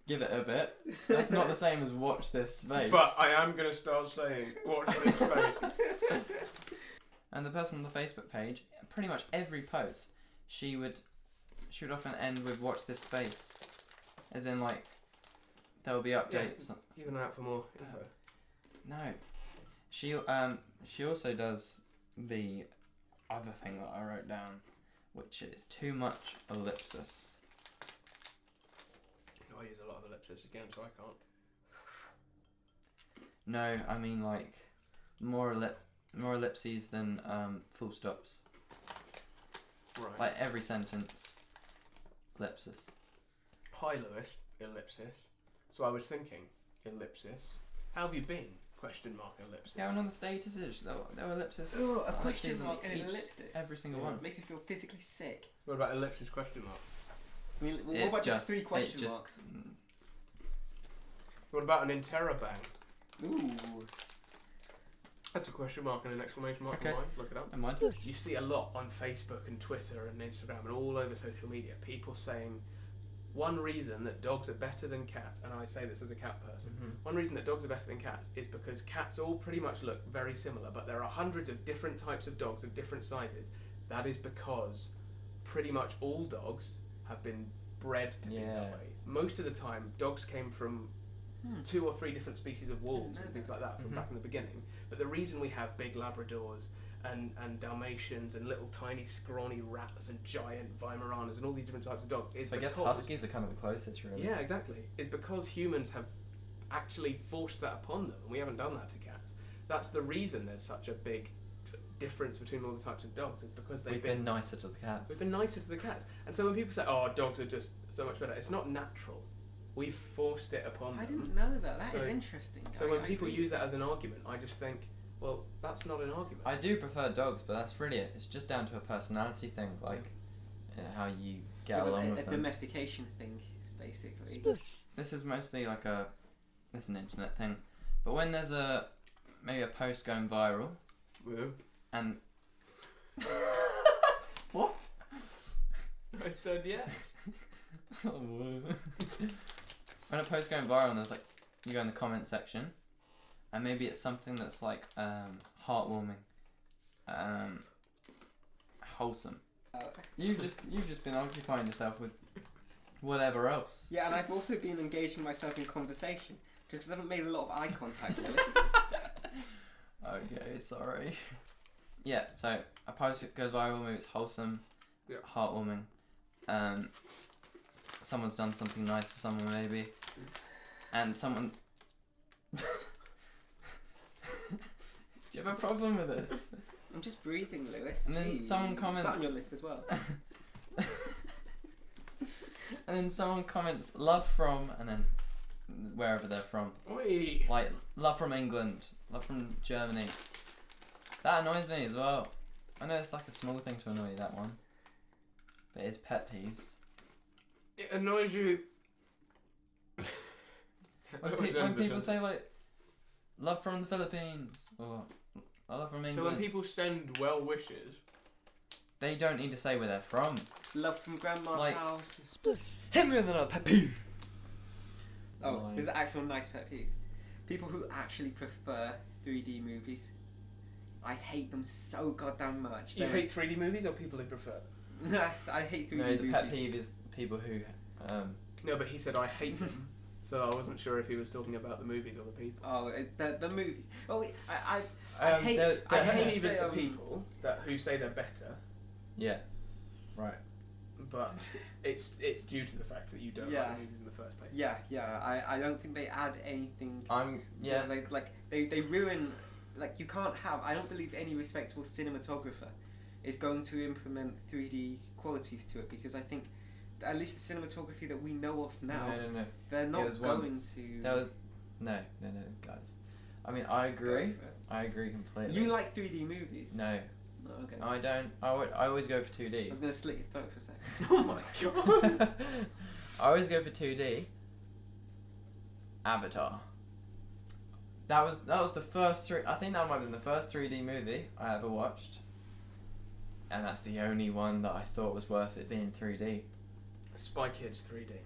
Give it a bit. That's not the same as watch this space.
But I am going to start saying, watch this space.
And the person on the Facebook page, pretty much every post, she would often end with watch this space. As in, like, there will be updates.
Keep an eye out for more info.
No. She also does the other thing that I wrote down, which is too much ellipsis.
I use a lot of ellipsis again, so I can't.
No, I mean like more ellipses than full stops.
Right.
Like every sentence, ellipsis.
Hi Lewis, ellipsis. So I was thinking, ellipsis. How have you been? Question mark ellipsis.
Yeah, and on the statuses, there were ellipses.
Oh, a question mark and an ellipsis.
Every single one.
It makes you feel physically sick.
What about ellipsis question mark?
I mean, what about just 3 question marks?
What about an interrobang?
Ooh.
That's a question mark and an exclamation mark.
Okay.
Look it up.
Am I?
You see a lot on Facebook and Twitter and Instagram and all over social media, people saying one reason that dogs are better than cats, and I say this as a cat person, one reason that dogs are better than cats is because cats all pretty much look very similar, but there are hundreds of different types of dogs of different sizes. That is because pretty much all dogs have been bred to be that way. Most of the time, dogs came from 2 or 3 different species of wolves and things like that from back in the beginning. But the reason we have big Labradors and Dalmatians and little tiny scrawny rats and giant Weimaraners and all these different types of dogs is
So I guess Huskies are kind of the closest, really.
Yeah, exactly. It's because humans have actually forced that upon them, and we haven't done that to cats. That's the reason there's such a big difference between all the types of dogs. It's because
we've been nicer to the cats.
We've been nicer to the cats. And so when people say, "Oh, dogs are just so much better," it's not natural. We've forced it upon them.
I didn't know that. That is interesting.
So when people use that as an argument, I just think, well, that's not an argument.
I do prefer dogs, but that's really it. It's just down to a personality thing, like how you get along with them.
A domestication thing, basically.
This is mostly like it's an internet thing, but when there's maybe a post going viral,
Woo.
and what?
I said yes.
When a post going viral, and there's like, you go in the comment section, and maybe it's something that's like heartwarming, wholesome. You've just been occupying yourself with whatever else.
Yeah, and I've also been engaging myself in conversation, just because I haven't made a lot of eye contact, Lewis.
Okay, sorry. Yeah, so a post goes viral, maybe it's wholesome, heartwarming. Someone's done something nice for someone, maybe, and someone. Do you have a problem with this?
I'm just breathing, Lewis.
And then someone comments.
It's on your list as well.
And then someone comments love from, and then wherever they're from.
Oi.
Like love from England, love from Germany. That annoys me as well. I know it's like a small thing to annoy you, that one, but it's pet peeves.
It annoys you.
When people say like love from the Philippines or love from England.
So when people send well wishes,
they don't need to say where they're from.
Love from Grandma's house.
Hit me with another pet peeve.
Oh, this is an actual nice pet peeve. People who actually prefer 3D movies. I hate them so goddamn much.
You hate 3D movies or people who prefer?
Nah, I hate 3D movies.
No, the pet peeve is people who.
No, but he said I hate them, so I wasn't sure if he was talking about the movies or the people.
Oh, the movies. Oh, I hate.
The
I
pet
hate
peeve is the people who say they're better.
Yeah. Right.
But it's due to the fact that you don't like the movies in the first place.
Yeah. I don't think they add anything.
Yeah.
They ruin. Like, you can't have. I don't believe any respectable cinematographer is going to implement 3D qualities to it, because I think at least the cinematography that we know of now,
No.
they're not going to.
There was no, guys. I mean, I agree. I agree completely.
You like 3D movies?
No.
Oh, okay.
I don't. I always go for 2D.
I was gonna slit your throat for a second.
Oh my god.
I always go for 2D. Avatar. That was the first three. I think that might have been the first 3D movie I ever watched, and that's the only one that I thought was worth it being 3D.
Spy Kids 3D.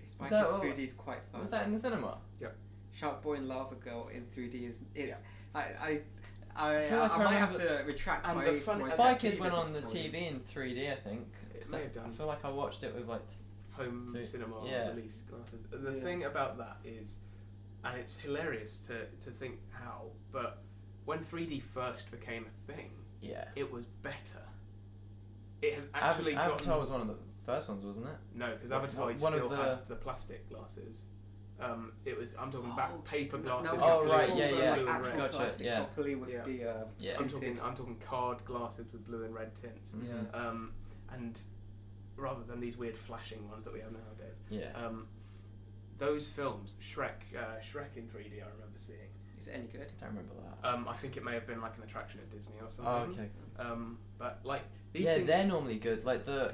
Spy Kids 3D is quite fun.
Was that in the cinema?
Yep.
Shark Boy and Lava Girl in 3D is I
I
might have to retract
and
my.
the fun
Spy Kids went on the TV in 3D, I think.
It may have done.
I feel like I watched it with like
home cinema release glasses. The thing about that is, and it's hilarious to think how, but when 3D first became a thing, it was better. It has actually
Avatar was one of the first ones, wasn't it?
No, because Avatar still had the plastic glasses. It was. I'm talking about paper glasses.
Right,
Like actual
gotcha.
plastic properly with the.
I'm talking card glasses with blue and red tints.
Mm-hmm.
And rather than these weird flashing ones that we have nowadays.
Yeah.
Those films, Shrek in 3D, I remember seeing.
Is it any good?
Don't remember that.
I think it may have been like an attraction at Disney or something.
Oh, okay.
But like these things,
they're normally good. Like the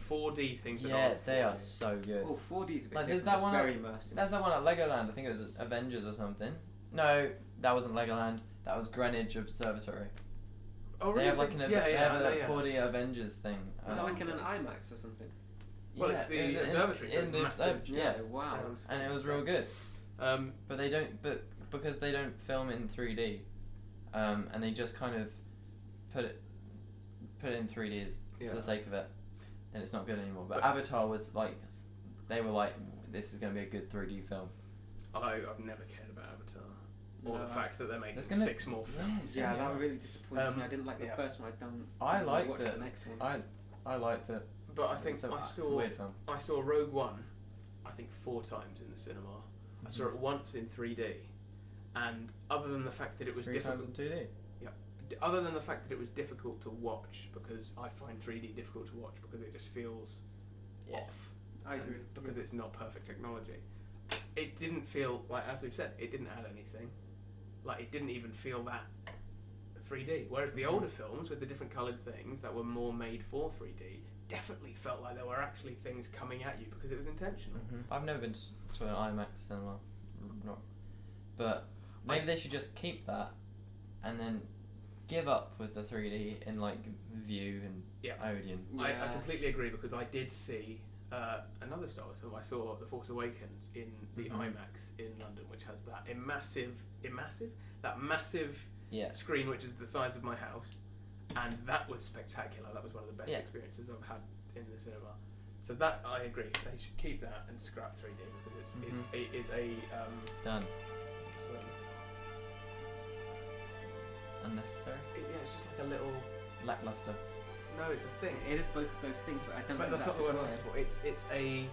4D things.
They are so good.
Oh, 4D's a bit
like,
different.
That one
very immersive.
There's that one at Legoland. I think it was Avengers or something. No, that wasn't Legoland. That was Greenwich Observatory.
Oh, really?
They have like they have a 4D Avengers thing.
Is that like in an IMAX or something?
Well, it's the observatory, so it's massive.
Wow.
And it was real good. But they don't. But because they don't film it in 3D, and they just kind of put it in 3D for the sake of it, and it's not good anymore. But Avatar was like, they were like, this is going to be a good 3D film.
I've never cared about Avatar. or
No,
the fact that they're making
There's gonna-
6 more films.
Yeah, that really disappoints me. I didn't like the
yeah.
first one.
I
don't
liked
watch
it.
the next ones.
I liked it.
But I think
It's a
I saw
weird film.
Rogue One, I think 4 times in the cinema. I saw it once in 3D, and other than the fact that it was
3
difficult,
times in 2D.
other than the fact that it was difficult to watch, because I find 3D difficult to watch because it just feels off.
I
and
agree.
because it's not perfect technology. It didn't feel like, as we've said, it didn't add anything. Like it didn't even feel that 3D. Whereas the older films with the different coloured things that were more made for 3D definitely felt like there were actually things coming at you because it was intentional.
I've never been to an IMAX cinema, but maybe they should just keep that and then give up with the 3D in like View and Odeon.
I completely agree, because I did see another Star Wars film. I saw The Force Awakens in the IMAX in London, which has that massive screen which is the size of my house, and that was spectacular. That was one of the best experiences I've had in the cinema. So that, I agree, they should keep that and scrap 3D, because it is a
done.
So,
Unnecessary.
it's just like a little.
Lackluster.
No, it's a thing.
It is both of those things, but I don't
But
think
that's
that's
not the word
his
I'm
word.
looking for. It's a.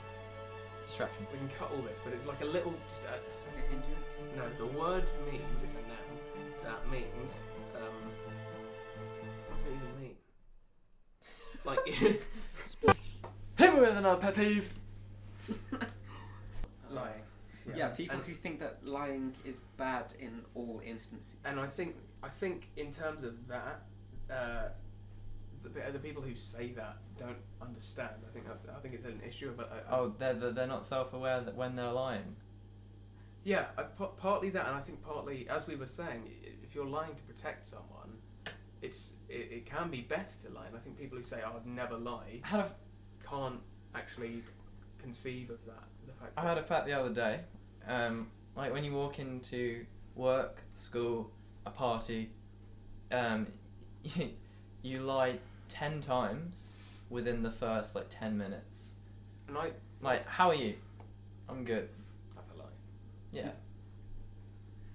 Distraction.
We can cut all this, but it's like a little. Just a,
Like a hindrance.
no, the word means it's a noun. That means. What does it even mean? Like. Hit me with another pet peeve. Lying.
Yeah, people
And-
who think that lying is bad in all instances.
And I think in terms of that, the people who say that don't understand. I think it's an issue of
They're not self-aware that when they're lying.
Yeah, partly that, and I think partly, as we were saying, if you're lying to protect someone, it can be better to lie. And I think people who say I'd never lie can't actually conceive of that. The fact
I had a fact the other day. Like when you walk into work, school, a party, you lie 10 times within the first 10 minutes.
and
How are you? I'm good.
that's a lie.
Yeah.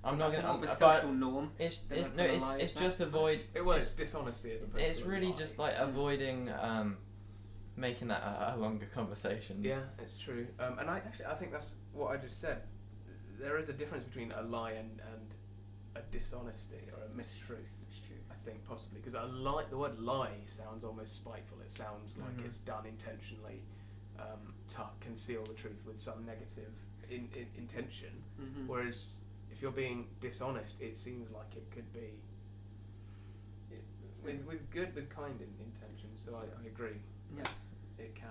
I'm not
That's
gonna.
more of a social
but
norm.
it's
They're
it's
not
no
gonna
it's
lie,
it's
is
just
that?
avoid.
It's dishonesty as opposed
It's
to a
really
lie.
just avoiding making that a longer conversation.
Yeah, it's true. And I think that's what I just said. There is a difference between a lie and a dishonesty or a mistruth.
That's true.
I think possibly because the word lie sounds almost spiteful. It sounds like it's done intentionally to conceal the truth with some negative intention.
Mm-hmm.
Whereas if you're being dishonest, it seems like it could be with kind intentions. So I agree.
Yeah.
It can.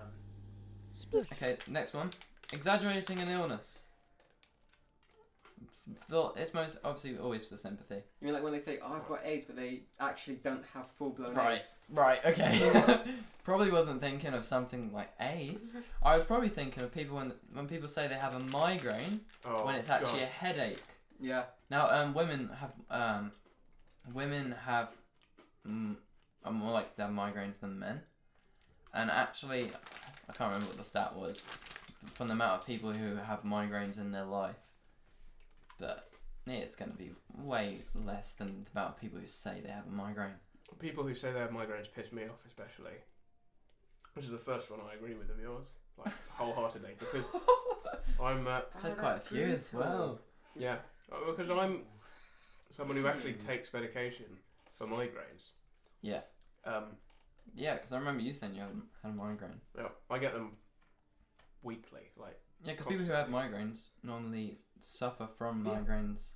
Okay, next one. Exaggerating an illness. It's most obviously always for sympathy.
You mean like when they say, "Oh, I've got AIDS," but they actually don't have full-blown
Right.
AIDS?
Right, okay. Probably wasn't thinking of something like AIDS. I was probably thinking of people when people say they have a migraine when it's actually a headache.
Yeah.
Now, women have are more likely to have migraines than men. And actually, I can't remember what the stat was from the amount of people who have migraines in their life. But it's going to be way less than the amount of people who say they have a migraine.
People who say they have migraines piss me off, especially. Which is the first one I agree with of yours, wholeheartedly, because I'm.
Said quite a few as well.
Yeah, because I'm someone who actually takes medication for migraines.
Yeah. Yeah, because I remember you saying you had a migraine.
Yeah, I get them weekly.
Yeah, because people who have migraines normally suffer from migraines.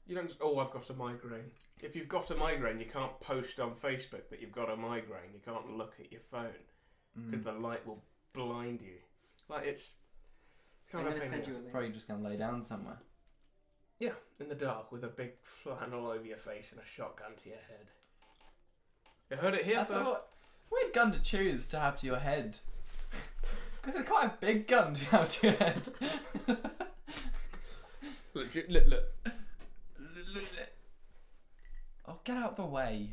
You don't just, I've got a migraine. If you've got a migraine, you can't post on Facebook that you've got a migraine. You can't look at your phone because the light will blind you. It's
I'm going to send you a link.
Probably just going to lay down somewhere.
Yeah, in the dark with a big flannel over your face and a shotgun to your head. You heard it here
That's
first.
a weird gun to choose to have to your head. Because it's quite a big gun to have to your head.
Look.
Oh, get out the way.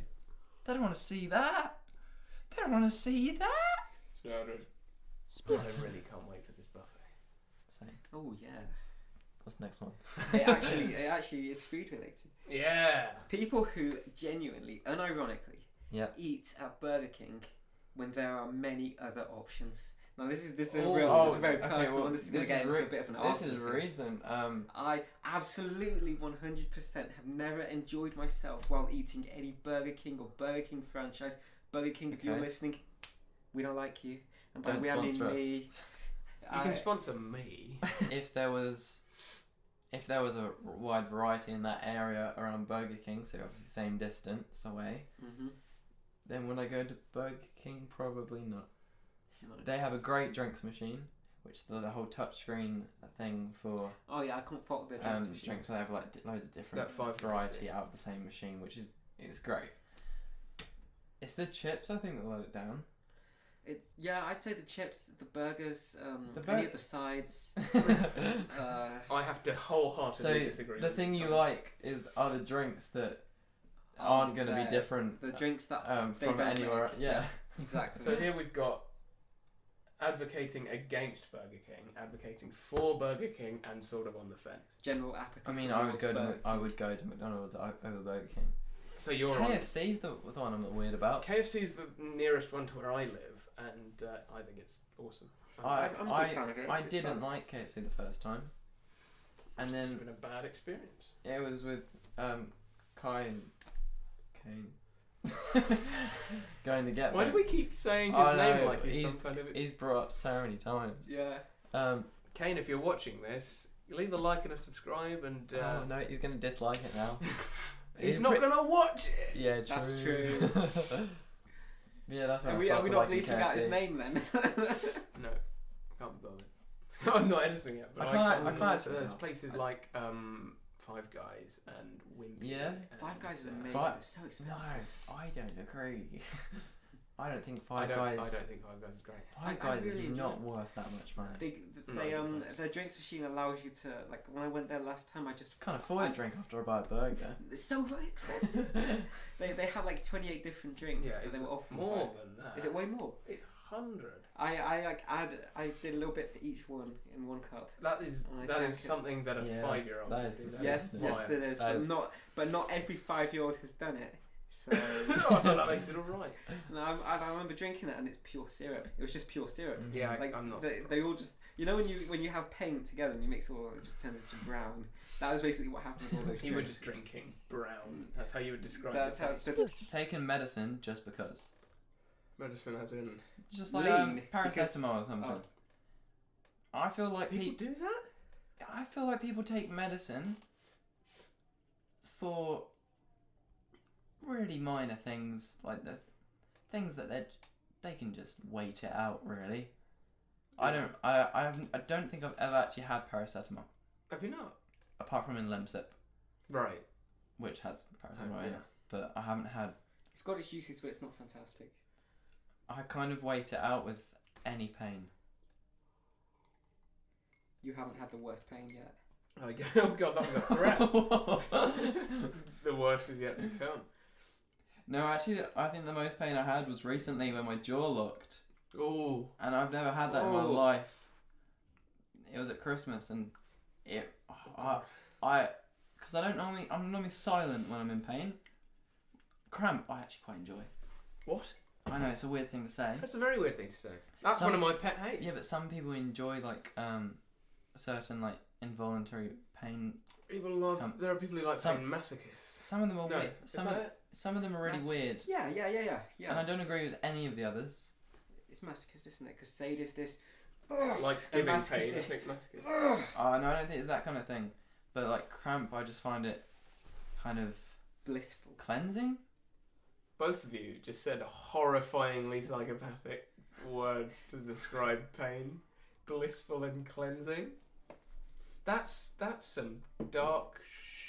They don't want to see that. They don't want to see that.
I really can't wait for this buffet.
Same.
Oh yeah.
What's the next one?
It actually is food related.
Yeah.
People who genuinely, unironically,
Yeah.
eat at Burger King when there are many other options. Now this is this is a very personal one. This is going to get into a bit of an argument.
This is recent.
I absolutely 100% have never enjoyed myself while eating any Burger King or Burger King franchise. Burger King, if you're listening, we don't like you. And by we, I mean me.
You can sponsor me.
If there was a wide variety in that area around Burger King, so obviously same distance away, then would I go to Burger King? Probably not.
No.
They have a great drinks machine, which is the whole touchscreen thing for.
Oh yeah, I can't fault their drinks machines.
Drinks. They have like loads of different variety out of the same machine, which is great. It's the chips, I think, that let it down.
I'd say the chips, the burgers, any of the sides.
I have to wholeheartedly disagree.
The thing you like are the drinks that aren't going to be different.
The drinks that
from anywhere. Yeah,
exactly.
So here we've got advocating against Burger King, advocating for Burger King, and sort of on the fence.
General apathy.
I mean, I would go to McDonald's over Burger King.
So you're
KFC's the one I'm weird about.
KFC is the nearest one to where I live, and I think it's awesome.
I'm a big fan of it.
I didn't like KFC the first time, and then
it's been a bad experience.
It was with Kai and Kane going to get.
Why do we keep saying his name like he's some kind of?
He's brought up so many times.
Yeah.
Kane, if you're watching this, leave a like and a subscribe, and
no, he's gonna dislike it now.
He's not gonna watch it.
Yeah, true.
That's true.
Yeah, that's right.
Are we not bleeping out his name then?
No, can't be bothered. I'm not editing it, but I can't. There's places like Five Guys and Wimpy.
Yeah,
Five Guys is amazing. It's so expensive.
No, I don't agree. I don't think
I
Five Guys.
I don't think Five Guys is great.
Five Guys is not worth that much money.
Their drinks machine allows you to, like, when I went there last time, I just
can't afford a drink after I buy a burger.
It's so expensive. they had like 28 different drinks that they were offering.
More than that.
Is it way more?
It's 100.
I did a little bit for each one in one cup.
That is something that a 5-year-old
would do. Yes, it is. But not every 5-year-old has done it. So
so that makes it alright.
No, I remember drinking it and it's pure syrup. It was just pure syrup.
Yeah,
like,
I'm not.
They all just, you know, when you have paint together and you mix it all, it just turns into brown. That was basically what happened with all those.
You were just drinking brown. That's how you would describe
it.
Taking medicine just because.
Medicine as in
just like paracetamol or something. I feel like
people do that.
I feel like people take medicine for really minor things, like the things that they can just wait it out. Really, I don't think I've ever actually had paracetamol.
Have you not?
Apart from in Lemsip,
right,
which has paracetamol in it, but I haven't had.
It's got its uses, but it's not fantastic.
I kind of wait it out with any pain.
You haven't had the worst pain yet.
Oh god, that was a threat. The worst is yet to come.
No, actually, I think the most pain I had was recently when my jaw locked.
Oh.
And I've never had that in my life. It was at Christmas, and because I'm normally silent when I'm in pain. Cramp, I actually quite enjoy.
What?
I know, it's a weird thing to say.
That's a very weird thing to say. That's one of my pet hates.
Yeah, but some people enjoy like certain like involuntary pain.
People love. There are people who like pain masochists.
Some of them are weird. Some of them are really weird.
Yeah.
And I don't agree with any of the others.
It's masochist, isn't it? Because sadist is.
Likes giving pain. I think masochist.
No, I don't think it's that kind of thing. But like cramp, I just find it kind of
blissful,
cleansing.
Both of you just said horrifyingly psychopathic words to describe pain. Blissful and cleansing. That's some dark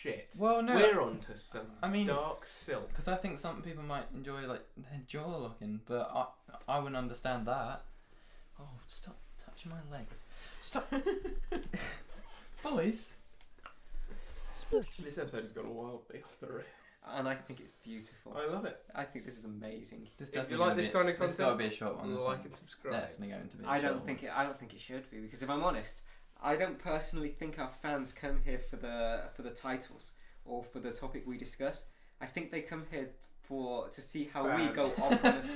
shit.
Well, no,
we're onto some dark silk.
Because I think some people might enjoy like their jaw locking, but I wouldn't understand that. Oh, stop touching my legs! Stop, boys.
This episode has gone wildly off the rails.
And I think it's beautiful.
I love it.
I think this is amazing.
If you like this kind of content,
it's got to be a short one.
Like and subscribe.
Definitely going to be.
I don't think it should be, because if I'm honest, I don't personally think our fans come here for the titles or for the topic we discuss. I think they come here to see how we go off on this.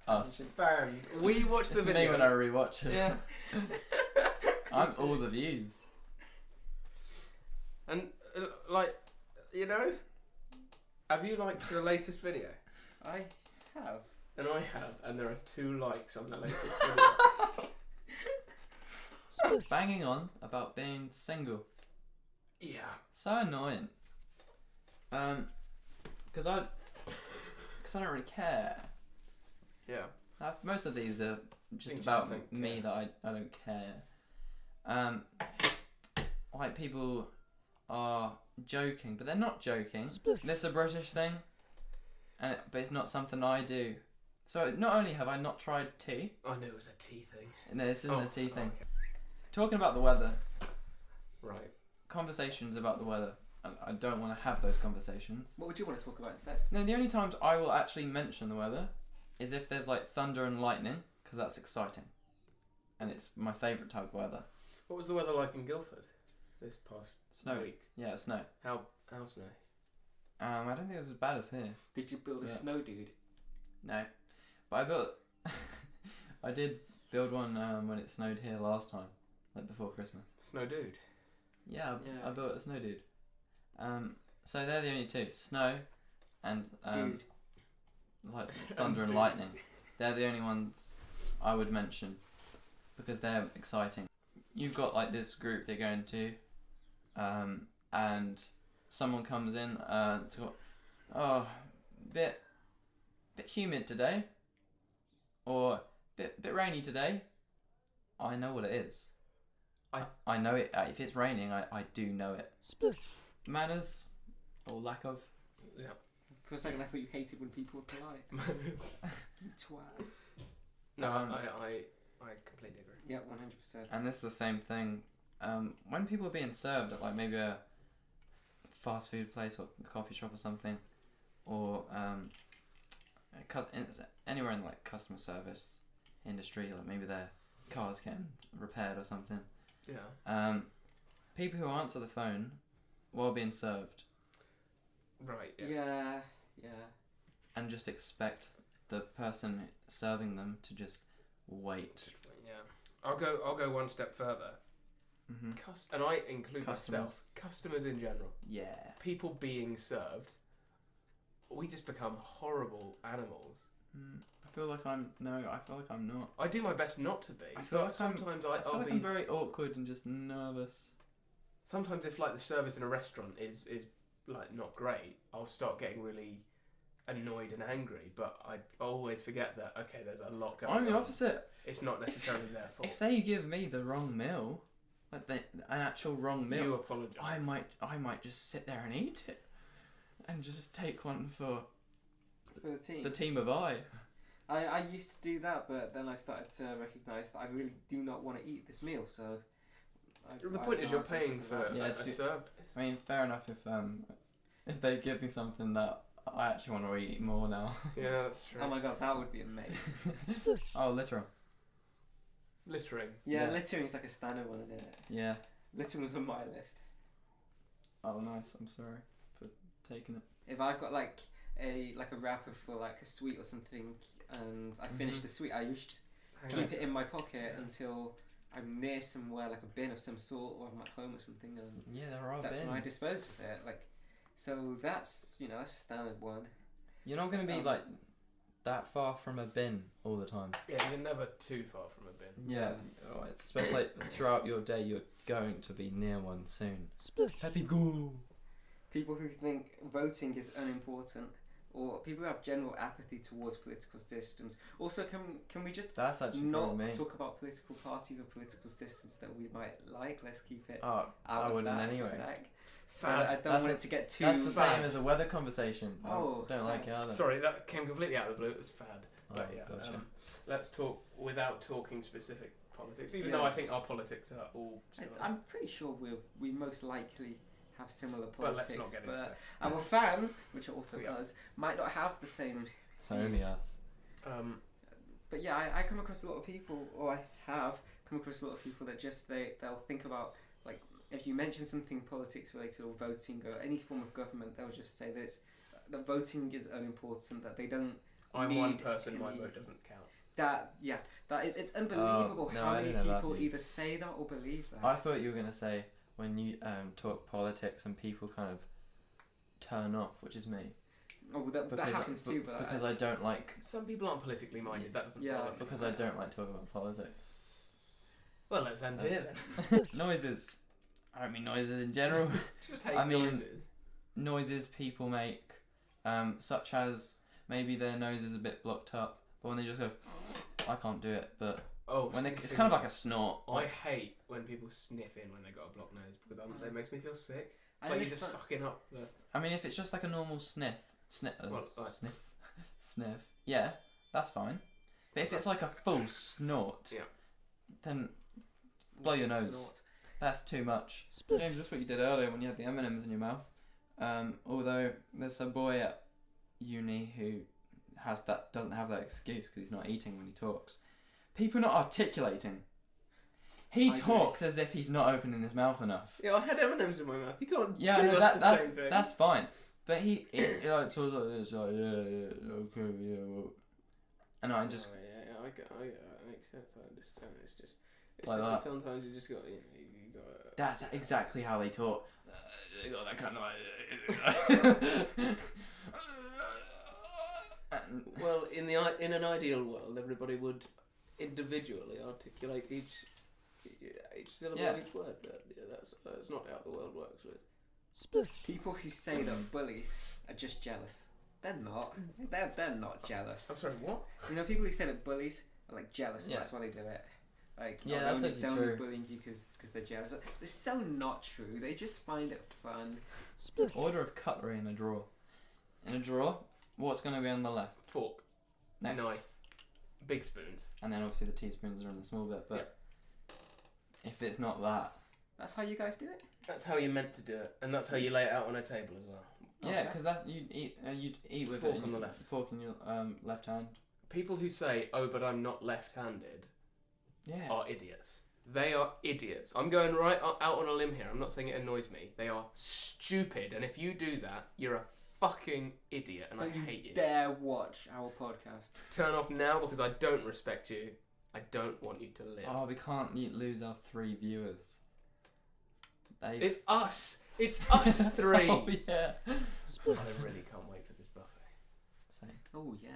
Us.
Fans. We watch the
It's me
videos.
when I rewatch it.
Yeah.
I'm all the views.
And like, you know, have you liked the latest video?
I have.
And I have, and there are 2 likes on the latest video.
Banging on about being single.
Yeah.
So annoying. Because I don't really care.
Yeah.
Most of these are just
Things you
about
just don't
me
care.
that I don't care. Like people are joking, but they're not joking. This is a British thing, but it's not something I do. So not only have I not tried tea.
I knew it was a tea thing.
No, this isn't a tea thing.
Okay.
Talking about the weather.
Right.
Conversations about the weather. I don't want to have those conversations.
What would you want to talk about instead?
No, the only times I will actually mention the weather is if there's like thunder and lightning, because that's exciting. And it's my favourite type of weather.
What was the weather like in Guildford this past
Snow.
week?
Yeah, snow.
How snow?
I don't think it was as bad as here.
Did you build a
Yeah.
snow dude?
No. But I built... I did build one when it snowed here last time. Like before Christmas.
Snow dude.
Yeah,
Yeah.
I built a snow dude. So they're the only 2. Snow and
Dude.
like thunder and
Dudes.
lightning. They're the only ones I would mention because they're exciting. You've got like this group they're going to, and someone comes in bit humid today, or bit rainy today. I know what it is. I know it. If it's raining, I do know it. Manners or lack of.
Yeah.
For a second, I thought you hated when people were polite. You twat.
No,
Um,
I completely agree.
Yeah, 100%.
And it's the same thing. When people are being served at like maybe a fast food place or a coffee shop or something, or anywhere in like customer service industry, like maybe their car's getting repaired or something.
Yeah.
People who answer the phone while being served
Right.
Yeah.
and just expect the person serving them to just wait.
Yeah. I'll go one step further.
Mm-hmm.
And I include
Customers.
myself. Customers in general.
Yeah.
People being served. We just become horrible animals.
I feel like I'm not.
I do my best not to be.
I feel
but
like
sometimes
I feel
I'll
like
be.
I'm very awkward and just nervous.
Sometimes if like the service in a restaurant is like not great, I'll start getting really annoyed and angry. But I always forget that okay, there's a lot going on.
I'm the opposite.
It's not necessarily their fault.
If they give me the wrong meal, like an actual wrong meal,
You apologise.
I might just sit there and eat it, and just take one for
For the team.
the team of I.
I used to do that, but then I started to recognise that I really do not want to eat this meal, so...
The point is you're paying for
Yeah,
a service.
I mean, fair enough if they give me something that I actually want to eat more now.
Yeah, that's true.
Oh my god, that would be amazing.
Oh, literal.
Littering.
Yeah,
Yeah.
littering is like a standard one, isn't it?
Yeah.
Littering was on my list.
Oh, nice. I'm sorry for taking it.
If I've got like a wrapper for like a sweet or something, and I finish
Mhm.
the sweet, I usually just
Hang
keep
on.
it in my pocket until I'm near somewhere, like a bin of some sort, or I'm at home or something, and
Yeah, there are
that's when I
bins.
dispose of it. Like, so that's that's a standard one.
You're not going to be like that far from a bin all the time.
Yeah, you're never too far from a bin.
Yeah, oh, it's especially like throughout your day, you're going to be near one soon. Happy go.
People who think voting is unimportant, or people who have general apathy towards political systems. Also, can we just
That's actually
not
probably me.
talk about political parties or political systems that we might like? Let's keep it
Oh,
out
I
of
wouldn't
that
anyway.
For a sec.
Fad.
I don't
That's
want
a-
it to get too
That's the
Fad.
same as a weather conversation.
Oh,
I don't like it
fad.
either.
Sorry, that came completely out of the blue. It was fad.
Oh,
But yeah,
gotcha.
let's talk without talking specific politics. Even
Yeah.
though I think our politics are all similar.
I'm pretty sure we most likely have similar
But let's
politics,
not get into it.
our fans, which are also
Yeah.
us, might not have the same.
So only us.
But yeah, I come across a lot of people, or I have, come across a lot of people that just they'll think about, like, if you mention something politics related or voting or any form of government, they'll just say that voting is unimportant, that they don't.
I'm
need
one person, my
any-
vote doesn't count.
It's unbelievable
no,
how
I
many
didn't know that
people
view.
either say that or believe that.
I thought you were gonna say when you talk politics and people kind of turn off, which is me.
Oh, well, that happens too, but
because I don't like
Some people aren't politically minded. That doesn't.
Yeah.
bother me.
because I don't like talking about politics.
Well, let's end here then.
Noises. I don't mean noises in general.
Just hate
I mean-
noises.
Noises people make, such as maybe their nose is a bit blocked up, but when they just go, I can't do it. But
Oh,
when it's
sniffing.
kind of like a snort.
I hate when people sniff in when they got a blocked nose because that makes me feel sick.
I
Like you're just
understand-
sucking up the.
I mean, if it's just like a normal sniff,
Well, like-
sniff, yeah, that's fine. But if it's like a full snort,
Yeah.
then blow your nose.
Snort.
That's too much. James, that's what you did earlier when you had the M&Ms in your mouth. Although there's a boy at uni who doesn't have that excuse because he's not eating when he talks. People not articulating. He
I agree.
talks as if he's not opening his mouth enough.
Yeah, I had M&Ms in my mouth. You can't
Yeah,
say
no,
that's the
that's
same thing.
that's fine. But he like talks like this, like yeah, okay, yeah. Well. And I just
I get that makes sense. I understand. It's
Like
just
that.
that sometimes you just got you got.
that's exactly how they talk. They got that kind of like. And-
Well, in an ideal world, everybody would individually articulate each syllable
Yeah.
of each word. But yeah, that's not how the world works with.
People who say that bullies are just jealous. They're not. They're not jealous.
I'm sorry, what?
You know, people who say that bullies are like jealous, and
Yeah.
that's why they do it. Like,
Yeah,
oh,
that's
they're
actually
only
true.
bullying you because they're jealous. It's so not true. They just find it fun.
Order of cutlery in a drawer. In a drawer, what's going to be on the left?
Fork,
Next.
knife, big spoons.
And then obviously the teaspoons are in the small bit, but if it's not that,
That's how you guys do it.
That's how you're meant to do it, and that's how you lay it out on a table as well.
yeah,
Okay.
because that's you'd eat with
Fork
it in
on the
your-
left.
fork in your left hand.
People who say, "Oh, but I'm not left-handed,"
Yeah.
are idiots. They are idiots. I'm going right out on a limb here. I'm not saying it annoys me. They are stupid, and if you do that, you're a fucking idiot, and I
Don't you
hate you.
dare watch our podcast.
Turn off now because I don't respect you. I don't want you to live.
Oh, we can't lose our 3 viewers. They.
It's us. It's us three.
Oh yeah.
I really can't wait for this buffet.
Same.
Oh yeah.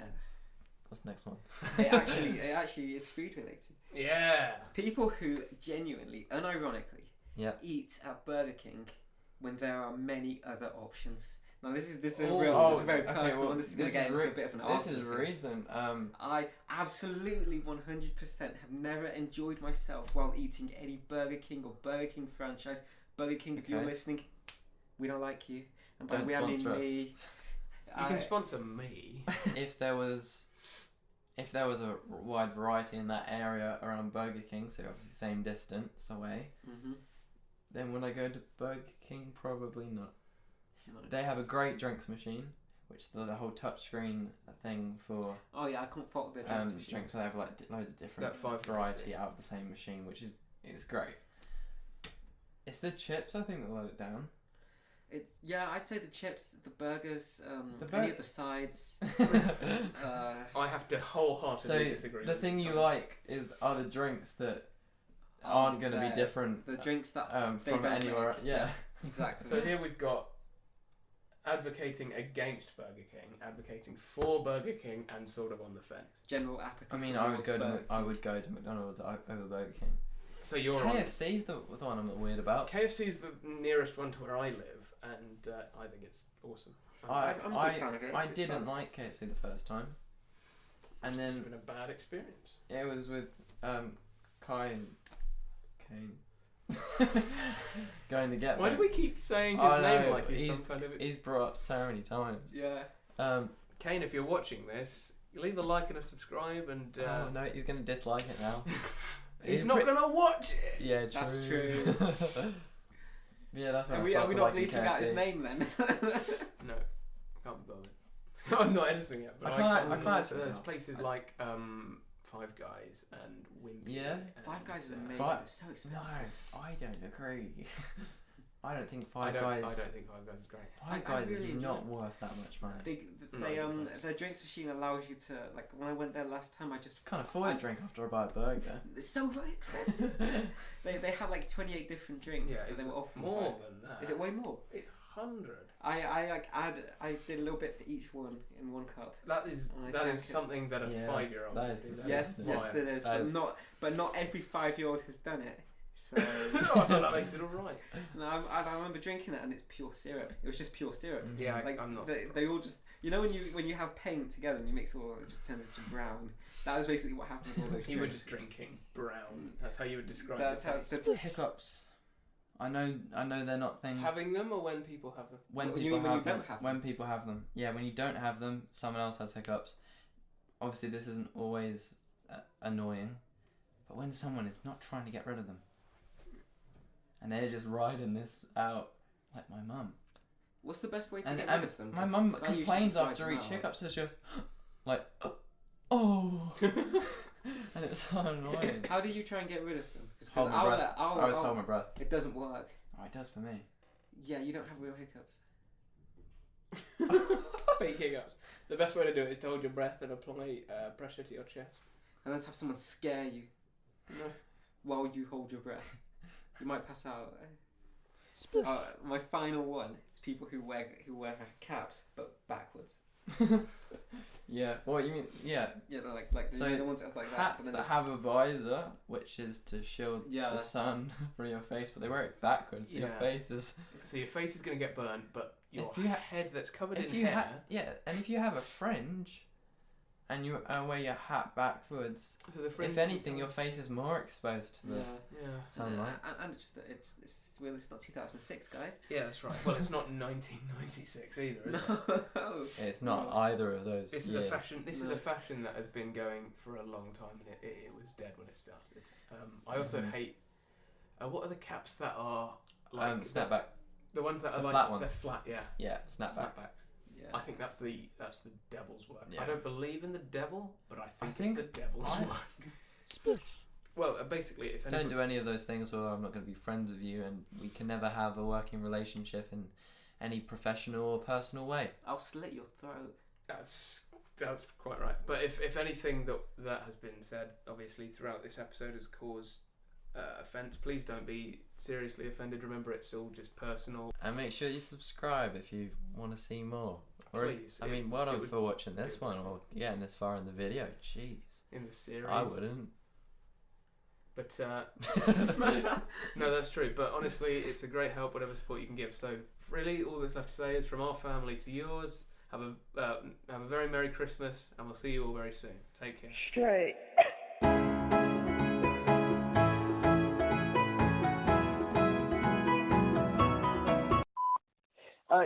What's the next one?
It actually is food related.
Yeah.
People who genuinely, unironically,
Yeah.
eat at Burger King when there are many other options. Now this is a
Oh,
real, this is a
oh,
very
okay,
personal
well,
one. This is going to
this
get
is
into a bit of an
This is
argument.
recent.
I absolutely 100% have never enjoyed myself while eating any Burger King or Burger King franchise. Burger King, if you're
Okay.
listening, we don't like you. And by
Don't
we, I mean
sponsor us.
me.
You can sponsor me.
if there was a wide variety in that area around Burger King, so obviously same distance away,
Mm-hmm.
then would I go to Burger King? Probably not. They have a great drinks machine, which the whole touchscreen thing for
Oh yeah, I can't fault the drinks machines.
drinks. They have like loads of different
That 5
variety out of the same machine, which is great. It's the chips I think that let it down.
It's I'd say the chips, the burgers,
The
any
bur-
of the sides.
I have to wholeheartedly disagree.
the
with
thing you
that.
like are the drinks that aren't going to be
Yes,
different
The drinks that they
from
don't
anywhere.
make.
Yeah.
Exactly.
So here we've got advocating against Burger King, advocating for Burger King, and sort of on the fence.
General apathy.
I mean, I would
towards
go to
Burger
I
King.
would go to McDonald's over Burger King.
So you're on.
KFC's the one I'm not weird about.
KFC is the nearest one to where I live, and I think it's awesome.
I
I'm a big fan of it.
I
It's
didn't
fun.
like KFC the first time, and
It's
then
been a bad experience.
it was with Kai and Kane going to get
Why
me.
do we keep saying his
I
name
know,
like he's
he's-
some kind of...
He's brought up so many times.
Yeah.
Kane, if you're watching this, leave a like and a subscribe, and
Oh no, he's gonna dislike it now.
he's not going to watch it!
Yeah, true.
That's true.
Yeah, that's when
Are
I
we
started
not
liking
bleeping out his
KFC.
name then?
No, can't be bothered. I'm not editing it, but
I can't
There's
actually-
places like Five Guys and Wimpy.
Yeah.
and,
Five Guys is amazing.
Fi-
It's so
No,
expensive.
I don't agree. I don't think
I
Five
don't
Guys.
think Five Guys is great.
Five
I
Guys
really
is
enjoy
not
it.
worth that much money.
Their drinks machine allows you to, like, when I went there last time, I just
Can't afford a drink after I buy a burger.
It's so very expensive. they have like 28 different drinks
Yeah,
that they were offering.
more than that.
Is it way more?
It's 100.
I did a little bit for each one in one cup.
That is
I
that
drank
is
it.
something that a
Yes,
5-year-old.
that
would
is
do.
just-
Yes,
That's
it is, but not every 5-year-old has done it. So
Oh, so that makes it all right.
no, I remember drinking it and it's pure syrup. It was just pure syrup.
Yeah,
Like
I'm not.
they all just, you know, when you have paint together and you mix it all, it just turns into brown. That was basically what happened with all those.
You were
drinks.
just drinking brown. That's how you would describe
That's
the
how.
taste.
That's,
Hiccups. I know they're not things.
Having them or when people have them.
When
What, you
people
mean when
have
you
them,
don't have
when
them?
people have them, yeah. When you don't have them, someone else has hiccups. Obviously, this isn't always annoying, but when someone is not trying to get rid of them, and they're just riding this out, like my mum.
What's the best way to
And
get rid of them?
my
'Cause-
mum
'cause I usually
complains
just ride
after
them
each
out.
hiccup, so she goes, like, oh, and it's so annoying.
How do you try and get rid of them? Because
Hold my breath. I always hold my breath.
It doesn't work.
Oh, it does for me.
Yeah, you don't have real hiccups.
Fake hiccups. The best way to do it is to hold your breath and apply pressure to your chest.
And let's have someone scare you
No.
while you hold your breath. You might pass out. My final one is people who wear caps but backwards.
Yeah. What you mean? Yeah.
Yeah, they're like
So
you know, the ones that are like that.
Hats
But then
that
it's-
have a visor, which is to shield
Yeah.
the sun from your face, but they wear it backwards. So your
Yeah.
face is.
So your face is going to get burned, but your
If you ha-
head that's covered
If
in
you
hair.
and if you have a fringe, and you wear your hat backwards,
So the fringe
if anything, your face is more exposed to the
Yeah.
sunlight.
And it's not 2006, guys.
Yeah, that's right. Well, it's not 1996 either, is it?
No.
It's not
No.
either of those.
This is
years.
a fashion. This is
No.
a fashion that has been going for a long time, and it was dead when it started. I also
Mhm.
hate. What are the caps that are like
Snapback.
the ones that are
The
like
flat ones.
they're flat? Yeah,
Yeah, snapback.
snapbacks.
Yeah.
I think that's the devil's work.
Yeah.
I don't believe in the devil, but I think
think
it's the devil's
I-
work. Well, basically, if
Don't
anybody,
do any of those things, or I'm not going to be friends with you, and we can never have a working relationship in any professional or personal way.
I'll slit your throat.
that's quite right. But if anything that has been said, obviously throughout this episode, has caused offence, please don't be seriously offended. Remember, it's all just personal.
And make sure you subscribe if you want to see more. Or
Please.
I mean, well
it
done
would
for watching
be
this
a
one
blessing.
or getting this far in the video. Jeez.
In the series.
I wouldn't.
But no, that's true. But honestly, it's a great help, whatever support you can give. So really, all that's left to say is, from our family to yours, have a very Merry Christmas, and we'll see you all very soon. Take care.
Straight.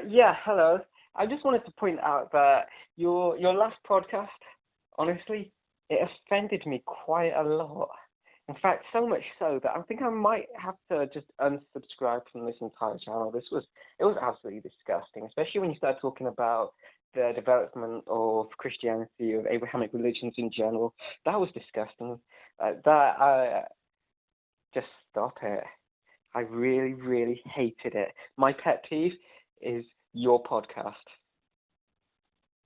Yeah, hello. I just wanted to point out that your last podcast, honestly, it offended me quite a lot. In fact, so much so that I think I might have to just unsubscribe from this entire channel. It was absolutely disgusting, especially when you start talking about the development of Christianity, of Abrahamic religions in general. That was disgusting. Just stop it. I really, really hated it. My pet peeve is your podcast.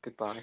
Goodbye.